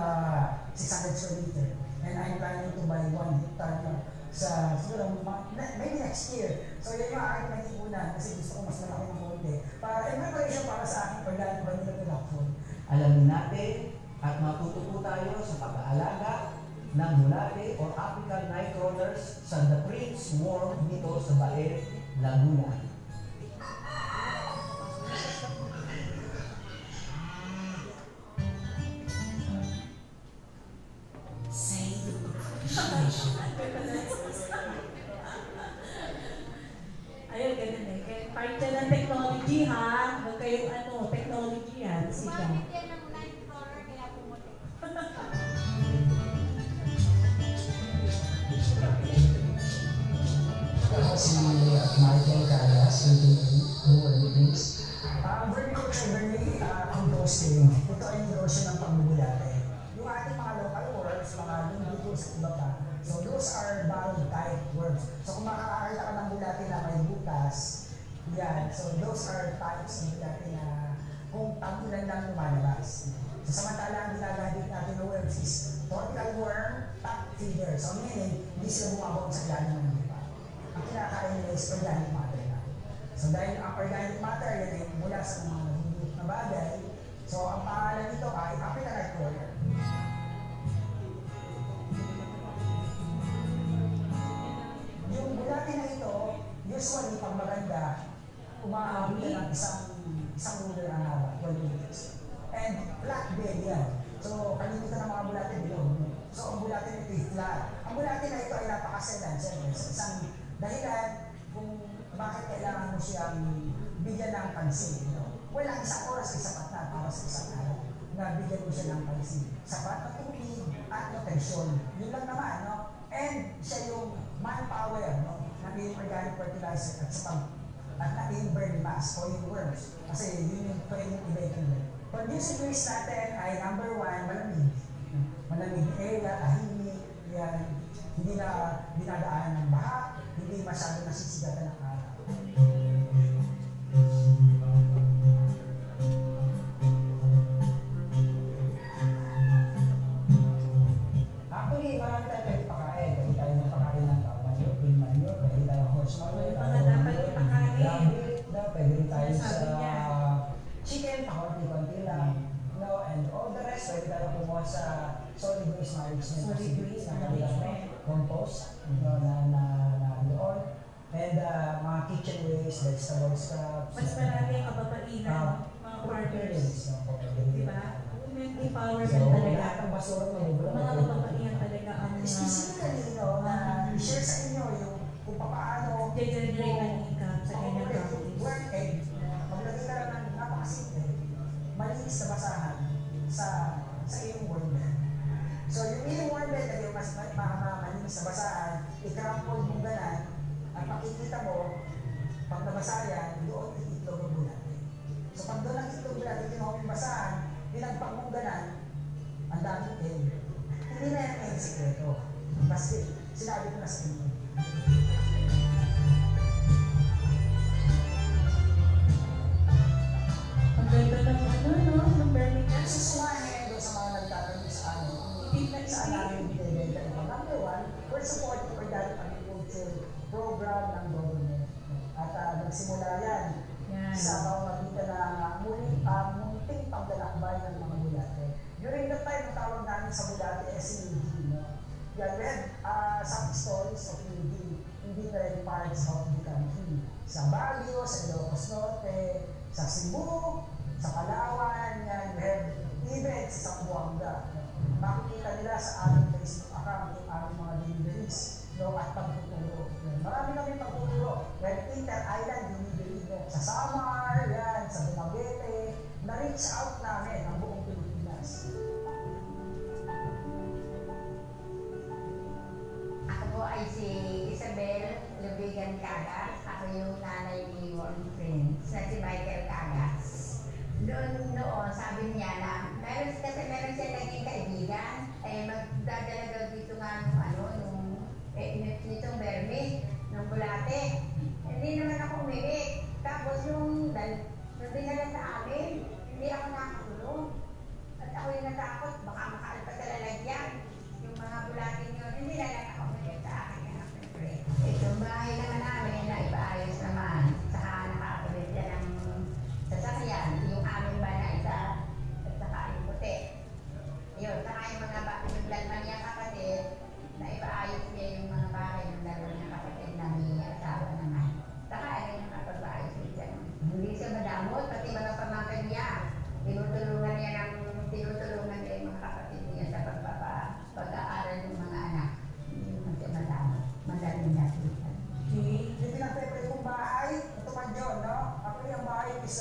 600 square meter. And I'm planning to buy 1 hectare sa, siguro, maybe next year. So, yun yung aking nag-iunan kasi gusto ko mas malaki ng konti. In preparation para sa aking organic vanilla production. Alamin natin at matututo tayo sa pag-aalaga ng bulate o apical night crawlers sa The Prince World dito sa Bae, Laguna. Ayun, ganun eh. Kaya part yan ng technology ha. Huwag kayong technology yan. Sika. Gumamit yan ng Nightcrawler kaya pumuti. Ako si Michael Cadas, Warm Prince. Vermiculture composting. Ito ay negosyo ng pangbubulate. yung ating mga local words, mga linggudos at iba pa, so those are borrowed type words. So kung makakakita ka ng bulati na may butas, yan, so those are types ng bulati na kung tag-ulan lang lumalabas. So samantala ang ginagamit natin na worms is tropical worm, top feeder. So meaning, hindi sila bumabawang sa ilalim ng lupa. Ang kinakain nila is organic matter na. So dahil ang organic matter, yan ay mula sa mga nabubulot na bagay. So ang pangalan nito ay Africanite worm. Yung bulati na ito, usually pag maganda, umaabot ng isang ruler ang haba, 12 meters. And flat bed yan. So, kalimitan ng mga bulati bilog. So, ang bulati nito ay flat. Ang bulati na ito ay napakaselan, siyempre. So, isang dahilan kung bakit kailangan mo siyang bigyan ng pansin. Walang isang oras ay sapat na para sa isang araw na bigyan mo siya ng pansin. Sapat na tubig at nutrition. Yun lang naman, no? And siya yung manpower, no? Naging organic fertilizer at naging burn mass o yung worms. Kasi yun yung pwedeng i-bake. Conducive waste natin ay number 1, malamig. Malamig area, tahimik, yan. Hindi na dinadaanan ng baha, hindi masyado nasisigatan ng araw. Actually, marami tayo pwede pakain. Pwede tayo magpakain ng manure, pin manure, pwede tayo horse manure, Mga dapat ipakain. pwede rin tayo sa chicken, pakunti-kunti lang. No, and all the rest, pwede tayo kumuha sa solid waste management facilities na kanilang compost na doon. And mga kitchen waste, vegetable scraps. Mas marami ang kababainan, mga farmers. Diba? Women empowerment So, talaga. lahat ng basura na mabubula. Mga kababainan talaga ang Specifically, na i-share sa inyo yung kung paano generate ang income sa kanyang practice. work egg. Maglagay ka lang ng napakasimple, malinis na basahan sa iyong workbed. So yung iyong workbed, lagay mas malinis na basahan, i-crumple mong ganan, at makikita mo, pag nabasa yan, doon iitlog ang bulati. So pag doon ang itlog bulati, kinuha mong basahan, pinagpang mong ganan, ang daming egg. Hindi na yan ang sikreto. Kasi sinabi ko na sa inyo. Ang ganda ng ng vermiculture. Susumahin doon sa mga nagtatanong sa amin. Saan namin binibenta ito? Number 1, we're supporting organic agriculture program ng government. At nagsimula yan sa pamamagitan ng munting paglalakbay ng mga bulate. During that time, ang tawag namin sa bulate SED. Yan, we have some stories of living in different parts of the country. Sa Baguio, sa Ilocos Norte, sa Cebu, sa Palawan, yan, we have events sa Zamboanga. Makikita nila sa aming Facebook account yung aming mga deliveries at pagtuturo. Marami kami pagtuturo. We have inter-island delivery sa Samar, yan, sa Dumaguete. Na-reach out namin ang buong Pilipinas. Ako po ay si Isabel Lubigan Cagas. Ako yung nanay ni Warren Prince na si Michael Cagas. Noon, sabi niya na meron siya naging kaibigan, magdadala daw dito nga nitong bermi, ng bulate. Hindi naman ako umirik. Tapos yung dinala sa amin, hindi ako nakatulong. At ako yung natakot, baka makaalpas sa lalagyan. Yung mga bulate nyo, hindi na lang ako umirik sa akin. Itong bahay naman namin na ipaayos naman. Saka nakakalit yan ng sasakyan. Yung aming banay at saka yung puti. Yun, saka yung mga naglalman niya kapatid, na ipaayos niya yung mga bahay ng dalawa niya kapatid na may asawa naman. Saka yung nakapag-aayos niya. Hindi siya madamot, pati mga pamangkin niya. Tinutulungan niya yung mga kapatid niya sa pag-aaral ng mga anak. Hindi naman siya madamot. Madaling natin. Yung pinag-prepare kong bahay, ito man yun, no? Ako yung bahay is,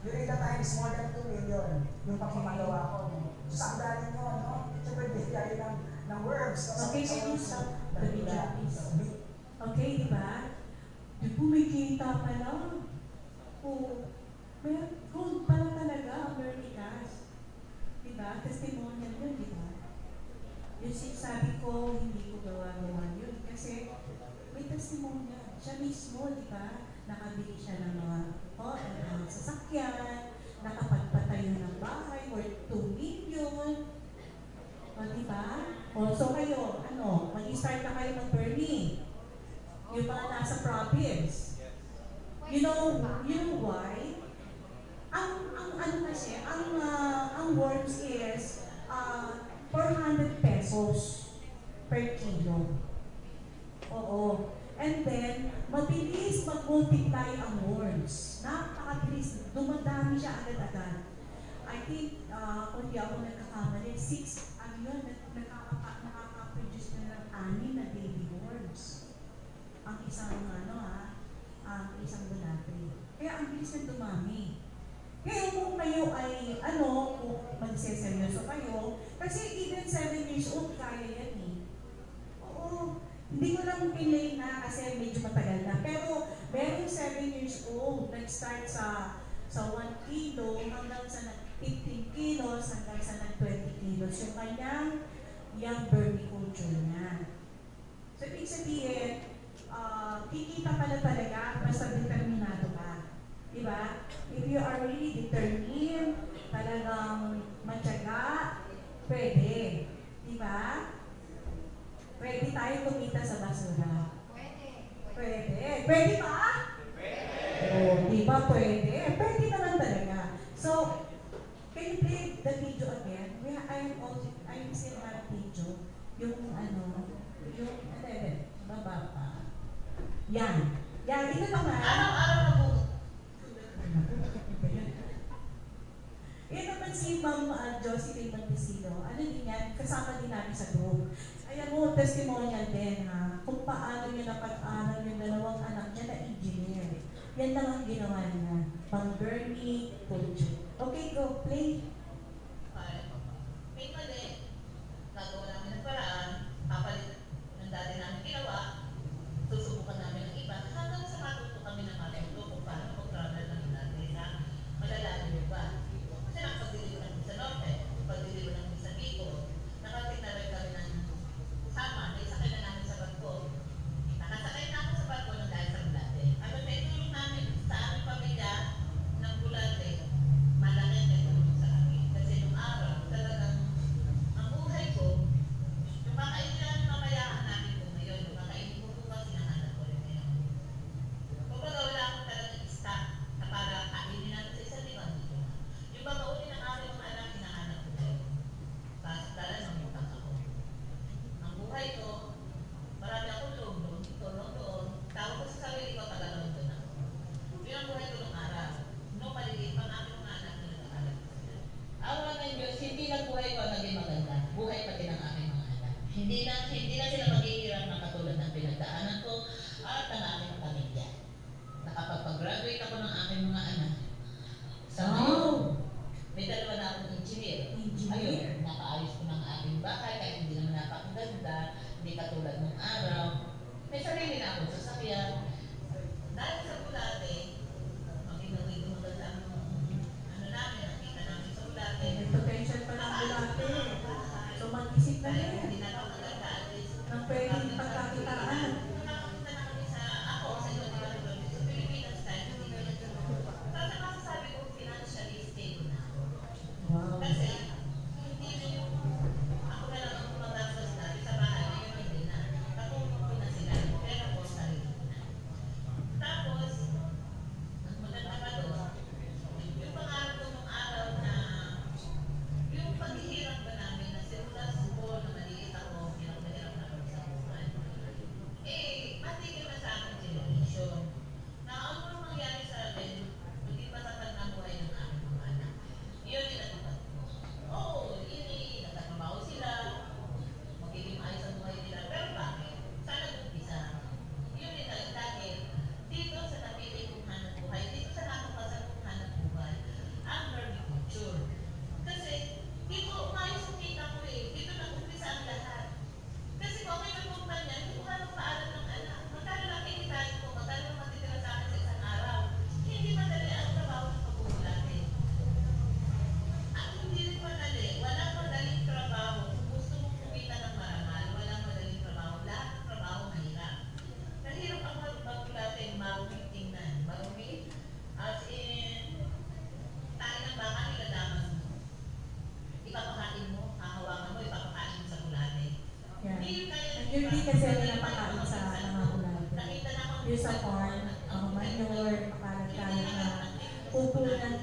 during the time is more than 2 million yung pagpapagawa ko. So, sa galing nyo, no? Siyempre, bigay ng worms. No? Okay, can you stop the video, please? Okay, di ba? Di kumikita pa lang. Gold pala talaga ang vermicast. Di ba? Testimonial yun, di ba? mag-start na kayo mag-Bernie. Yung mga nasa province. You know why? Ang ano kasi, ang worms is 400 pesos per kilo. Oo. And then, mabilis mag-multiply ang worms. Napakabilis. Dumadami siya agad-agad. I think, kung di ako nagkakamali, 6, nakaka-produce na ng 6 na baby worms. Ang isang, ang isang bulate. Kaya ang bilis na dumami. Kaya kung kayo ay, kung magseseryoso kayo, kasi even 7 years old, kaya yan eh. Oo. Hindi ko lang pinay na kasi medyo matagal na. Pero meron 7 years old, nag-start sa 1 kilo hanggang sa 15 kilos hanggang sa 20 kilos yung kanyang young vermiculture niya. So, ibig sabihin, kikita pala talaga basta determinado ka. Diba? If you are really determined, talagang matyaga, pwede. Diba? Pwede tayo kumita sa basura. Pwede. Pwede ba? Pwede. Oh, di ba pwede? Pwede naman talaga. So, can you play the video again? I still have video. Yung baba pa. Yan. Ito naman. Araw-araw na po. Ito naman si Ma'am Josephine Montesino. Ano din yan? Kasama din namin sa group. Ayan mo, testimonial din ha. Kung paano niya napag-aral yung 2 anak niya na engineer. Yan lang ang ginawa niya. Pang-Bernie culture. Okay, go. Play. May mali. Gagawa namin ng paraan. Papalit ng dati namin ginawa. Susubukan namin ng iba. Hanggang sa matuto kami ng matuto kung paano mag-travel namin natin na malalaman yung ba. Kasi nakapagdili ko ng sa Norte, pagdili ko ng sa Bicol, nakatik na rin kami ng sama, naisakay na namin sa barko. Nakasakay na ako sa barko ng dahil sa bulate. At may tulong namin sa aming pamilya ng bulate, malaki hindi kasi may napakain sa mga bulate. Nakita na ako Yung sa farm, mga manure, pakalat-kalat na pupo ng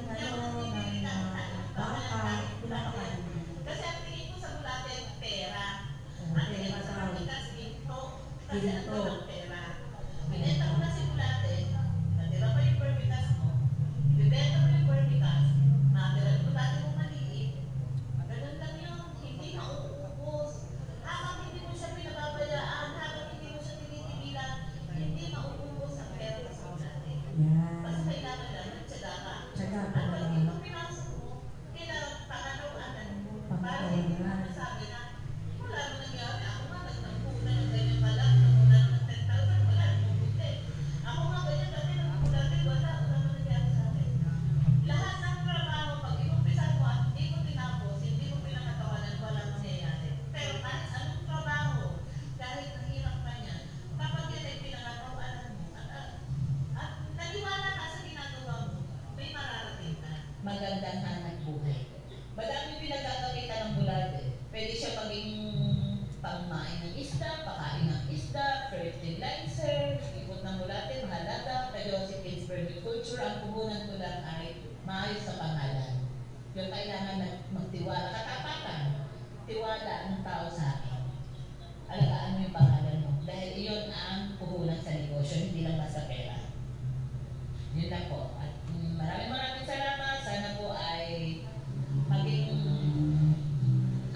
baka, pinapakain. Kasi ang tingin ko sa bulate, pera. Ang tingin ko sa Marmitas, ginto. Kasi ang ng pera. Binenta mo na si bulate, natira pa yung Marmitas mo, ibibenta mo yung Marmitas, natira yung bulate mo maliit. Ganun lang yun, hindi mauubos. Habang hindi mo siya pinababayaan, habang hindi mo siya tinitigilan, hindi mauubos ang pera sa bulate. Yan. Basta kailangan lang, nagtsaga ka. Tsaga At pa pag naman. ito pinasok mo, kailangan pangalawanan mo. Para Pangalawanan. hindi mo masabi na, wala mo nangyari. Ako nga nagtampunan ng ganyan pala, namunan ng 10,000, wala, namubuti. Ako nga ganyan dati, namubuti, wala mo nangyari sa akin. Lahat ng trabaho, pag inumpisa mo at hindi mo tinapos, hindi mo pinakatawanan, wala mangyayari. Pero kahit anong trabaho, kahit nahirap pa niya, kapag yan ay pinakatawanan mo, at naniwala ka sa ginagawa mo, may mararating ka. Magandang hanap buhay. Madami pinagkakamitan ng bulate. Pwede siya maging pangmain ng isda, pakain ng isda, fertilizer, ikot ng bulate, mahalaga, pero si Kids Vermiculture, ang puhunan ko lang ay maayos sa pangalan. Yung kailangan magtiwala, katapatan, tiwala ng tao sa akin. Alagaan mo yung pangalan mo. Dahil iyon ang puhunan sa negosyo, hindi lang basta pera. Yun lang po. At maraming salamat. Sana po ay maging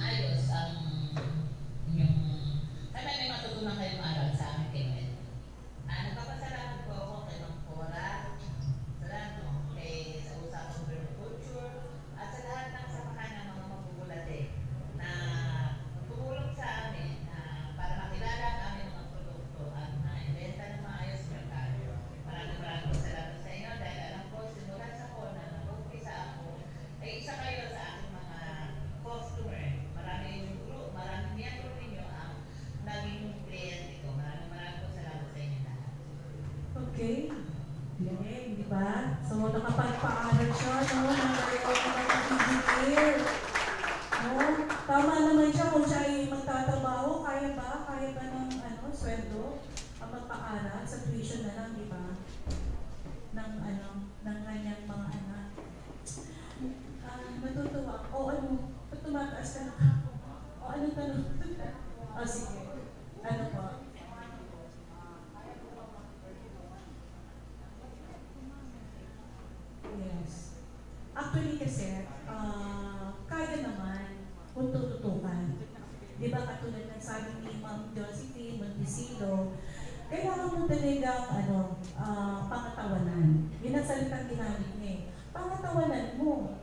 ayos ang inyong, sana may matutunan kayong aral sa aming kinuwet. Nagpapasalamat po ako kay Mang Cora, salamat po sa usapang vermiculture, at sa lahat ng samahan ng mga mabubulate na tumulong sa amin para makilala ang aming mga produkto at na-inventa ng maayos merkado. Maraming salamat sa inyo dahil alam ko simula sa kona na nag-umpisa ako ay isa kayo sa aking mga customer. Maraming miyembro ninyo ang naging kliyente ko. Maraming po salamat sa inyo lahat. Okay. Galing, di ba? So, nakapagpaaral siya, no? Nag-record na engineer. No? Tama naman siya kung siya ay magtatrabaho. Kaya ba? Kaya ba ng sweldo? Ang magpaaral sa tuition na lang, di ba? Ng kanyang mga anak. Matutuwa. O ba't tumataas ka na? O ano tanong? O sige. Ano po? Yes. Actually kasi, kaya naman kung tututukan. Di ba katulad ng sabi ni Ma'am Josephine Montesino, kailangan mo talagang pangatawanan. Yun ang salitang ginamit niya eh. Pangatawanan mo.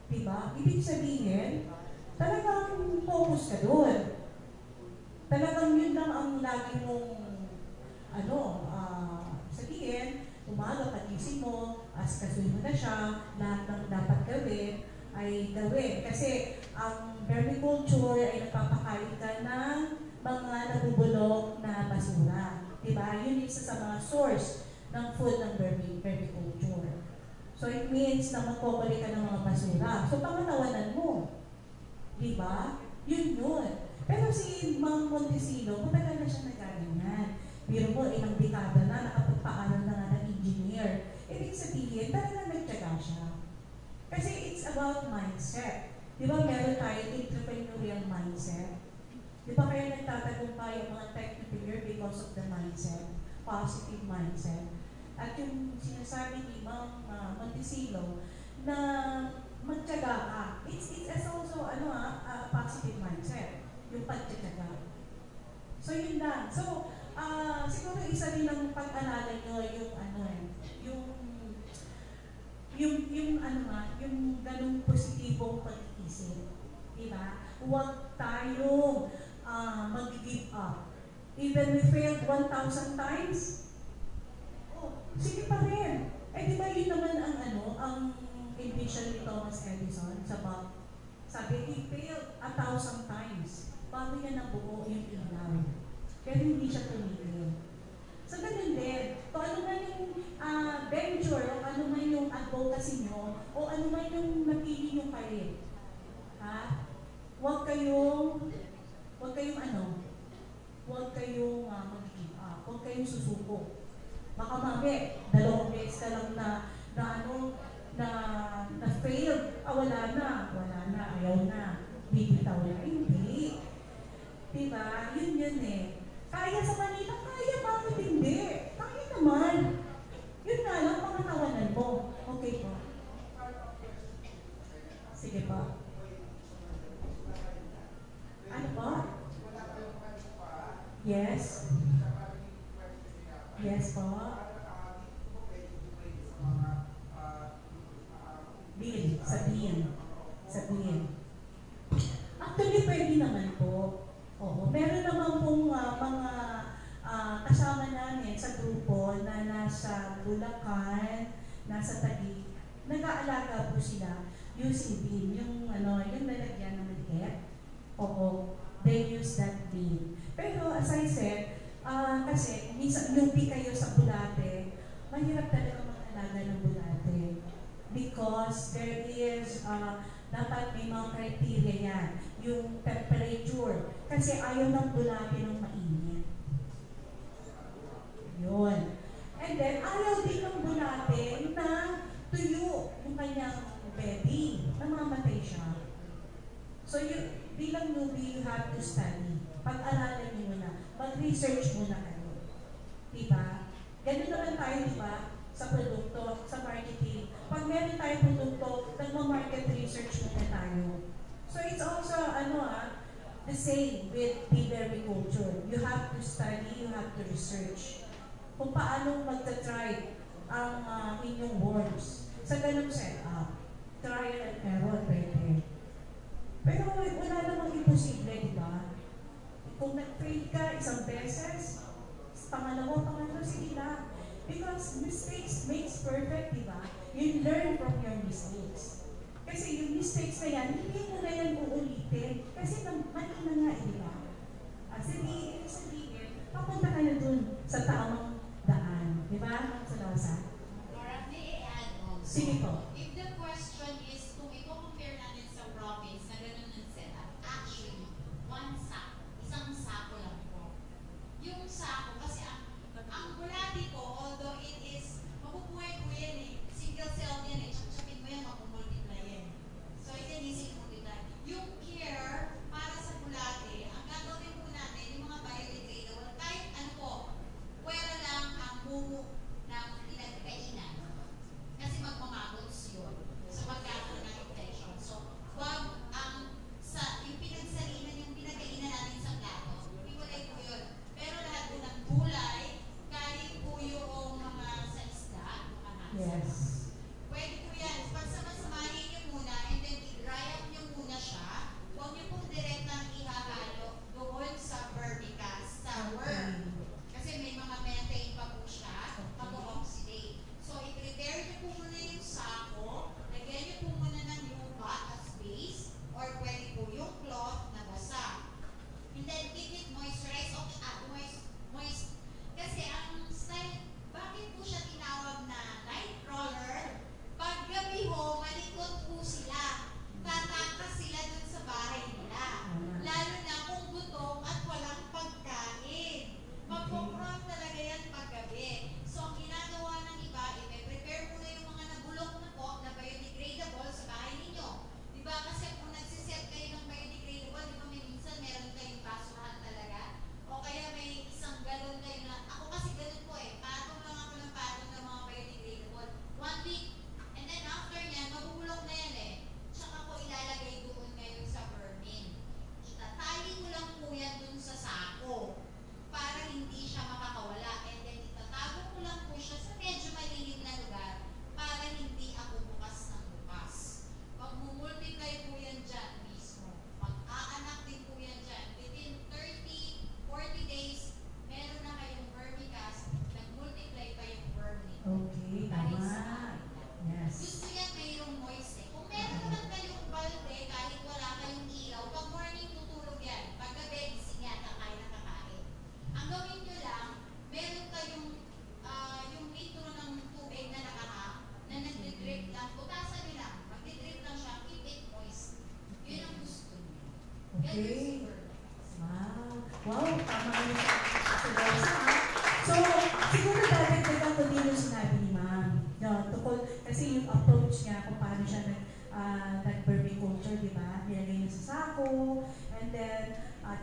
Di ba? Ibig sabihin, talagang focus ka doon. Talagang yun lang ang lagi mong sabihin, umaga pagising mo, askasuhin mo na siya, lahat ng dapat gawin ay gawin. Kasi ang vermiculture ay nagpapakain ka ng mga nabubulok na basura. Diba? Yun isa sa mga source ng food ng vermiculture. So it means na magkukuli ka ng mga basura. So pangatawanan mo. Diba? Yun. Pero si Mang Montesino, matagal na siya nagaganyan. Biro mo, ilang dekada na, nakapagpaaral na nga ng engineer. Ibig sabihin, talagang nagtyaga siya. Kasi it's about mindset. Di ba meron tayong entrepreneurial mindset? Di ba kaya nagtatagumpay ang mga technical because of the mindset, positive mindset. At yung sinasabi ni Mang Montesino na magtyaga ka, it's also a positive mindset, yung pagtyaga. So yun lang. So, siguro isa rin ang pag-alala nyo yung ganung positibong pag-iisip. Diba? Huwag tayong mag-give up. Even we failed 1,000 times, sige pa rin. Diba yun naman ang invention ni Thomas Edison sa bulb. Sabi, he failed 1,000 times bago niya nabuo yung ilaw. Pero hindi siya tumigil. So, ganun din. Kung ano man yung venture, o ano man yung advocacy nyo, o ano man yung napili nyo kayo, huwag kayong kayong susuko. Baka mami, 2 beses ka lang na fail. Wala na, ayaw na, bibitaw na. Hindi. Diba? Yun eh. Kaya sa Manila, kaya, bakit hindi? Kaya naman. Yun nga lang, pangatawanan mo. Okay po. Sige po. Ano po? Yes. Yes po. Bill, sabihin. Actually, pwede naman po. Oo, meron naman pong mga kasama namin sa grupo na nasa Bulacan, nasa Taguig. Nag-aalaga po sila using bean, yung lalagyan ng maliit. Oo, they use that bean. Pero as I said, kasi minsan newbie kayo sa bulate, mahirap talaga mag-alaga ng bulate. Because there is, dapat may mga criteria yan. Yung temperature. Kasi ayaw ng bulate ng mainit. Yun. And then, ayaw din ng bulate na tuyo yung kanyang baby. Namamatay siya. So, bilang newbie, you have to study. Pag-aralan nyo muna. Mag-research muna kayo. Diba? Ganun naman tayo, diba? Sa produkto, sa marketing. Pag meron tayong produkto, nagma-market research muna tayo. So it's also, the same with vermiculture. You have to study, you have to research. Kung paano magta-try ang inyong worms. Sa ganung setup, trial and error, pwede. Pero wala namang imposible, di ba? Kung nag-fail ka isang beses, pangalawa, sige lang. Because mistakes makes perfect, di ba? You learn from your mistakes. Kasi yung mistakes na yan, hindi mo na yan uulitin. Kasi mali na nga, di ba? Sabihin, papunta ka na dun sa tamang daan. Di ba? Sa lasa. Laura, may i-add on. Sige po. If the question is, kung i-compare natin sa province na ganun ng setup, actually, isang sako lang po. Yung sako, kasi ang bulati ko, although it is, mabubuhay ko yan eh, single cell yan eh, chapchapin mo yan, makumultiply yan. So, it's an easy to multiply. Yung care, para sa bulati, ang gagawin po natin, yung mga biodegradable, kahit ano po, pwera lang ang mumu ng pinagkainan. Kasi magmamagots yun. So, magkakaroon ng infection. So, wag yung pinagsalinan, yung pinagkainan natin sa plato, iwalay po yun. Pero lahat po ng gulay, kahit po yung mga sa isda, mga nasa. Yes. Pwede po yan. Pagsama-samahin nyo muna and then i-dry up nyo muna siya. Huwag nyo pong direktang ihahalo doon sa vermicast, sa worm. Kasi may mga methane pa po siya, mag-oxidate. So, i-prepare nyo po muna yung sako, lagyan nyo po muna ng lupa as base, or pwede po yung cloth na basa. And then, keep it moisturized, moist. Kasi ang style, bakit po siya tinawag na night crawler? Pag gabi ho, malikot po sila. Tatakas sila dun sa bahay nila. Lalo na kung gutom at walang pagkain. Magpo-crawl talaga yan pag gabi. So, ang ginagawa ng iba, i-prepare muna yung mga nabulok na po na biodegradable sa bahay ninyo. Diba? Kasi kung nagsiset kayo ng biodegradable, di ba may minsan meron kayong basurahan talaga? O kaya may isang galon kayo na, ako kasi ganun po eh, patong lang ako ng patong ng mga biodegradable. 1 week, and then after nyan, mabubulok na yan eh. Tsaka ko ilalagay doon ngayon sa vermin. Itatali ko lang po yan doon sa sako para hindi siya makakawala. And then itatago ko lang po siya sa medyo malilim na lugar para hindi ako bukas ng bukas. Mag-multiply po yan dyan mismo. Mag-aanak din po yan dyan. Within 30-40 days, meron na kayong vermicast, nag-multiply pa yung vermin. Okay, Kahit sa tama. bahay. Yes. Gusto yan mayroong moist eh. Kung meron naman kayong balde, kahit wala kayong ilaw, pag morning tutulog yan. Pag gabi, gising yan, kakain na kakain. Ang gawin nyo lang, meron kayong yung litro ng tubig na nakahang, na nagdidrip lang, butasan nyo lang, magdidrip lang siya, keep it moist. Yun ang gusto nyo. Yan yung Okay. super. Wow. Wow, tama yun. So,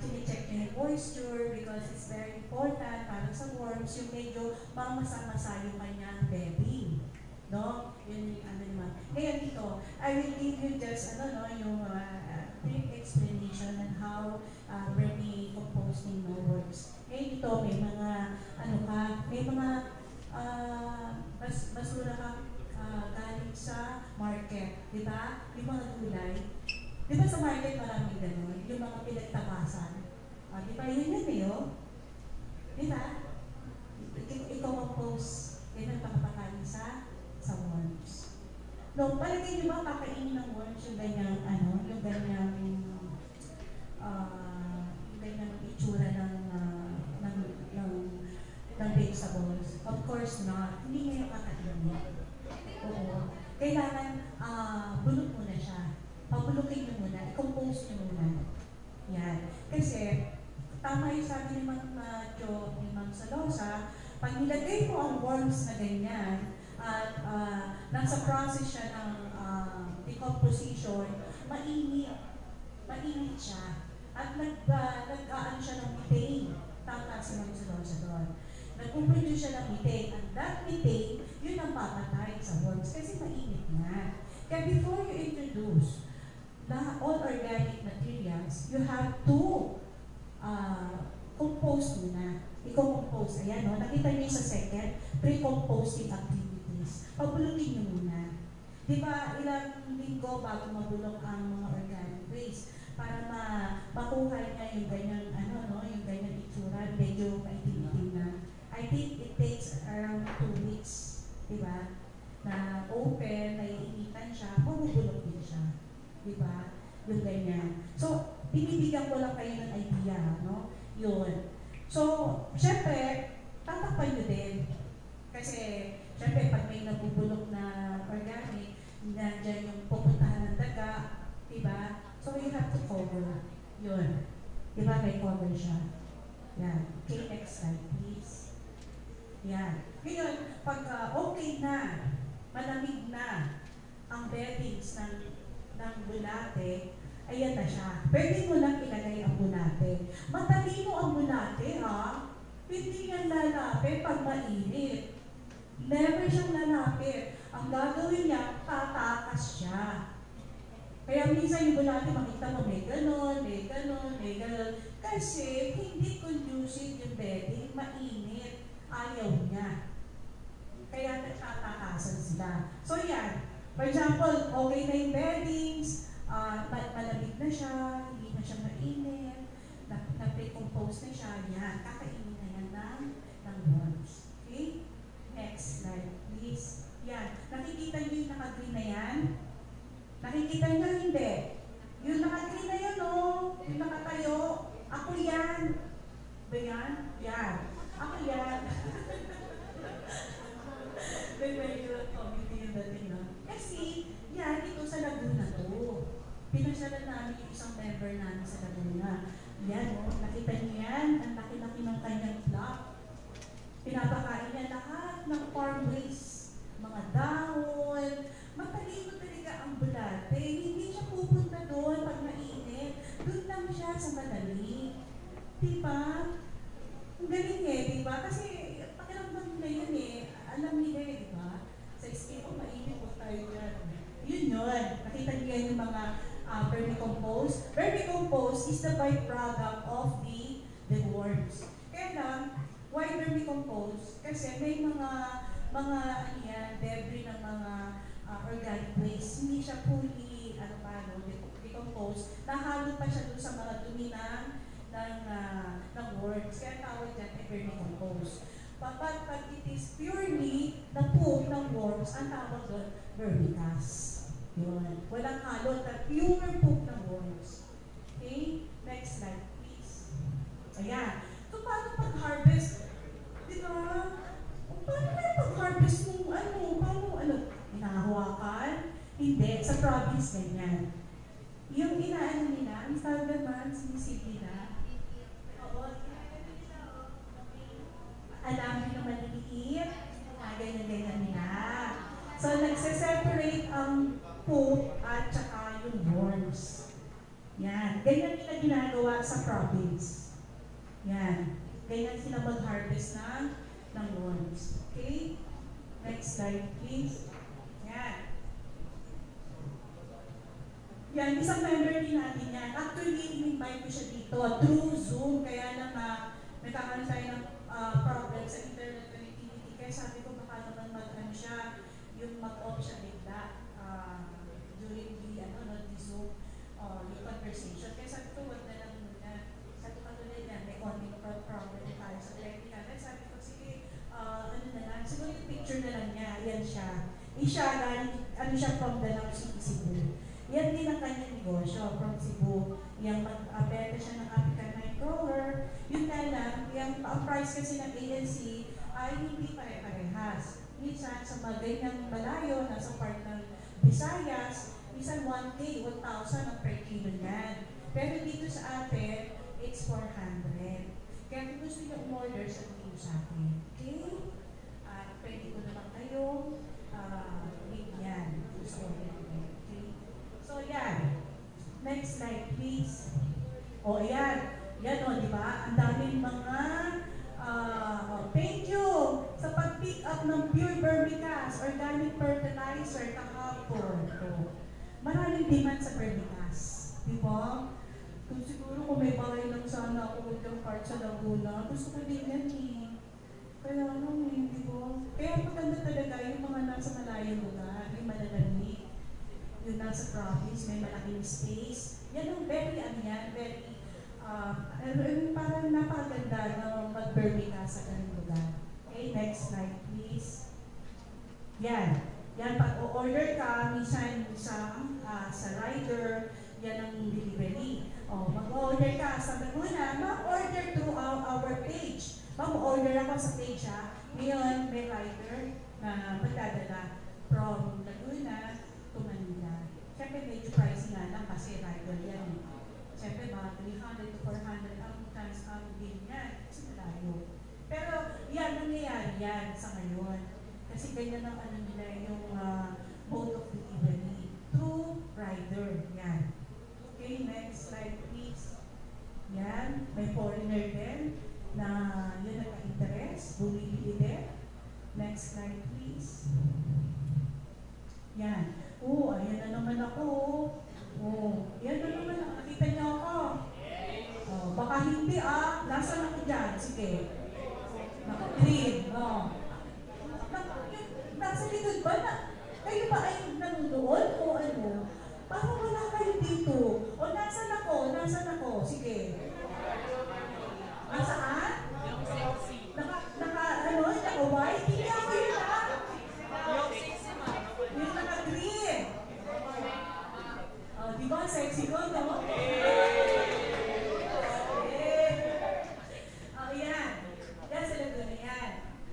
chine-check nyo yung moisture because it's very important para sa worms, yung medyo mamasa-masa yung kanyang bedding. No? Yun yung ano naman. Ngayon dito, I will give you just yung brief explanation on how vermicomposting works. Ngayon dito, may mga may mga basura ka galing sa market, di ba? Yung mga gulay. Di ba sa market maraming gano'n? Yung mga pinagtabasan. Di ba? Yun Di ba? I-compose. Yan ang pakapakain sa worms. No, palagay niyo ba kakainin ng worms yung ganyang itsura ng vegetables? Of course not. Hindi ngayon kakainin. Oo. Kailangan bulok muna siya. Pabulukin niyo muna. I-compose niyo muna. Yan. Kasi, tama yung sabi ni Ma'am Salosa, pag nilagay mo ang worms na ganyan, at nasa process siya ng decomposition, mainit siya. At nag-aan siya ng methane. Tama si Ma'am Salosa doon. Nag-produce siya ng methane. And that methane, yun ang papatay sa worms kasi mainit nga. Kaya before you introduce all organic materials, you have to compose muna. I-compose. Ayan, no? Nakita niyo sa second, pre-composting activities. Pabulukin niyo muna. Di ba, ilang linggo bago mabulok ang mga organic waste para makuha niya yung ganyan, yung ganyan itsura, medyo maitim-itim na. I think it takes around 2 weeks, di ba? Na open, naiinitan siya, mabubulok din siya. Di ba? Yung ganyan. So, binibigyan ko lang kayo ng idea, no? Yun. So, syempre, tatakpan nyo din. Kasi, syempre, pag may nabubulok na organic, nandiyan yung pupuntahan ng daga, diba? So, you have to cover. Yun. Diba, may cover siya. Yan. Okay, next slide, please. Yan. Ngayon, pag okay na, malamig na ang beddings ng bulate, ayan na siya. Pwede mo lang ilagay ang bulate. Matalino ang bulate, ha? Hindi yan lalapit pag mainit. Never siyang lalapit. Ang gagawin niya, tatakas siya. Kaya minsan yung bulate, makita mo may ganon, may ganon, may ganon. Kasi hindi conducive yung bedding, mainit. Ayaw niya. Kaya tatakasan sila. So yan. For example, okay na yung beddings, malamig na siya, hindi na siya mainit, na-pre-compose na siya, yan, kakainin na yan ng worms. Okay? Next slide, please. Yan. Nakikita niyo yung naka-green na yan? Nakikita niyo hindi? Yung naka-green na yan, yung nakatayo, ako yan. Ba yan? Yan. Ako yan. Kasi, yan, ito sa Laguna to. Pinasyalan namin yung isang member namin sa Laguna. Yan, nakita niyo yan, ang laki-laki ng kanyang flock. Pinapakain niya lahat ng farm waste, mga dahon. Matalino talaga ang bulate. Hindi siya pupunta doon pag mainit. Doon lang siya sa madali. Diba? Ang galing diba? Kasi pakiramdam nila yun alam nila diba? Sa skin, mainit po tayo yan. Yun. Nakita niyo yung mga vermicompost. Vermicompost is the byproduct of the worms. Kaya lang, why vermicompost? Kasi may mga debris ng mga organic waste. Hindi siya fully, decompose. Nahalo pa siya doon sa mga dumi ng worms. Kaya tawag dyan ay vermicompost. Pag it is purely the poop ng worms, ang tawag doon, vermicast. Yun. Walang halo, the pure poop ng worms. Okay? Next slide, please. Ayan. So, paano pag-harvest? Diba? Paano na pag-harvest ng Paano? Hinahawakan? Hindi. Sa province, ganyan. Yung inaano nila, ang tawag naman, sinisip nila. Oo. Alam nyo na maliliit. Ganyan-ganyan nila. So, nagse-separate ang poop at saka yung worms. Yan. Ganyan nila ginagawa sa province. Yan. Ganyan sila mag-harvest ng worms. Okay? Next slide, please. Yan. Yan, isang member din natin yan. Actually, in-invite ko siya dito through Zoom. Kaya lang nagkakaroon tayo ng problem sa internet connectivity. Kaya sabi ko baka naman yung mag-off siya bigla during the Zoom yung conversation. Kaya sabi ko, wag na lang muna. Sabi ko tuloy yan, may konting problem tayo sa technical. Kaya sabi ko, sige, siguro yung picture na lang niya, yan siya. Siya from Danang City, Cebu. Yan din ang kanyang negosyo from Cebu. Yung mag-benta siya ng African Nightcrawler. Yun nga lang, ang price kasi ng ANC ay hindi pare-parehas. Minsan sa mga ganyang malayo, nasa part ng Visayas, minsan 1K, 1,000 ang per kilo yan. Pero dito sa atin, it's 400. Kaya kung gusto nyo umorder, sabihin sa akin. Okay? Pwede ko naman kayo bigyan. Gusto ko yan. Okay? So yan. Next slide, please. O yan. Yan o, di ba? Ang daming mga thank you sa pag-pick up ng Pure Vermicast, organic fertilizer kahapon. Maraming demand sa Vermicast. Di ba? Kung may bahay lang sana ako with yung part sa Laguna, gusto ko din yan eh. Kaya di ba? Kaya maganda talaga yung mga nasa malayong lugar, yung malalamig. Yung nasa province, may malaking space. Yan ang very, parang napakaganda na mag-Vermicast sa ganung lugar. Okay, next slide please. Yan. Yan, pag o-order ka, minsan sa rider, yan ang delivery. Mag-order ka sa Laguna, mag-order through our page. Mag-order ako sa page ha. Ngayon, may rider na magdadala from Laguna to Manila. Siyempre, medyo pricey nga lang kasi rider yan. Siyempre, mga 300 to 400 ang bill niyan. Kasi malayo. Pero, yan, nangyayari yan sa ngayon. Kasi ganyan ang nila yung mode of delivery. Through rider. Yan. Okay, next slide please. Yan, may foreigner din na yun nagka-interest, bumibili din. Next slide please. Yan. Ayan na naman ako. Yan na naman. Nakita niyo ako. Baka hindi Nasaan ako dyan? Sige. Naka-green. Nasa likod ba na? Kayo ba ay nanonood o ano? Parang wala kayo dito. Nasaan ako? Sige. Nasaan? Naka-white? Hindi ako yun yung naka-green. Di ba? Sexy ko, no? Yan. Yan sila doon na yan.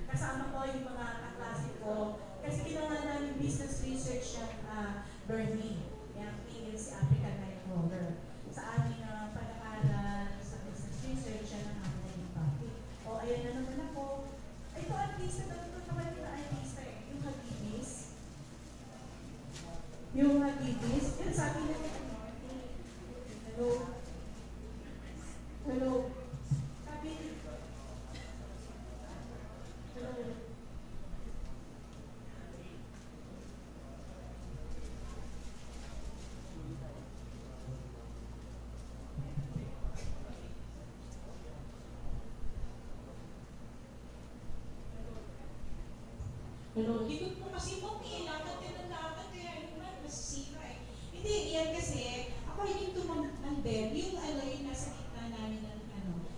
Kasama ko yung mga kaklase ko. Kasi ginawa namin business research ng Bernie. Yung PNC African Nightcrawler. Sa aming pag-aaral sa business research ng aming topic. Ayan na naman ako. Ito artista, ito naman yung artista yung Habibis. Yung Habibis, yun sabi na hello. Hello. Sabi hello. Hello, dito po kasi mo, lakad kaya yun naman, masisira eh. Hindi, yan kasi, ako yung tumang Ben, yung nasa gitna namin ng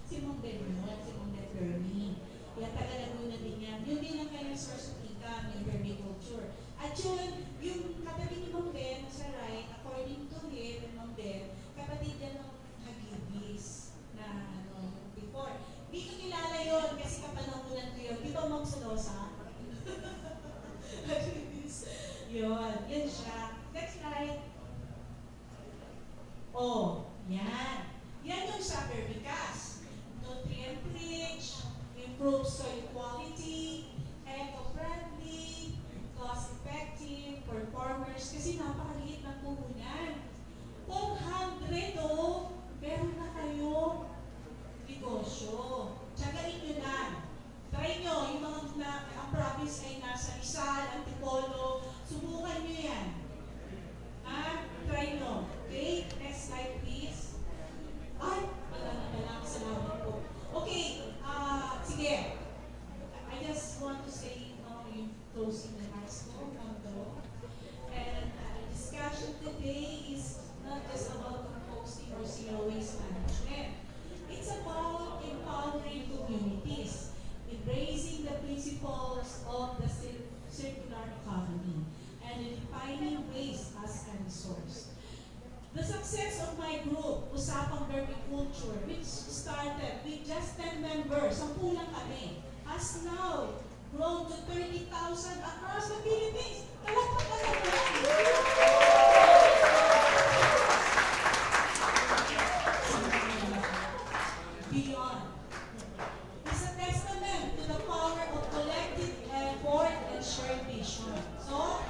si Mong Ben yun, si Mong Ben Bernie. Yan, taga-Laguna din yan. Yun din ang kanyang source of income, yung vermiculture. At yun, yung katabi ni Mong Ben sa right, according to him, Mong Ben, kapatid yan ng Habibis na before. Di ko kilala yun kasi kapanahunan ko yun. Di ba Mong Solosa? Yun, yan siya. Next slide. Yan. Yan yung sa Vermicast. Nutrient-rich, improve soil quality, eco-friendly, cost-effective, for farmers, kasi napakaliit ng puhunan. 400 pero The success of my group, Usapang Vermiculture, which started with just 10 members, 10 lang kami, has now grown to 30,000 across the Philippines. Palakpakan beyond. It's a testament to the power of collective effort and shared vision. So,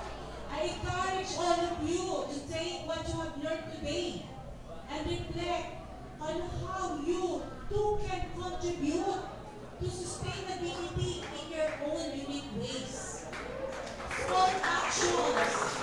I encourage all of you to take what you have learned today and reflect on how you too can contribute to sustainability in your own unique ways. Small actions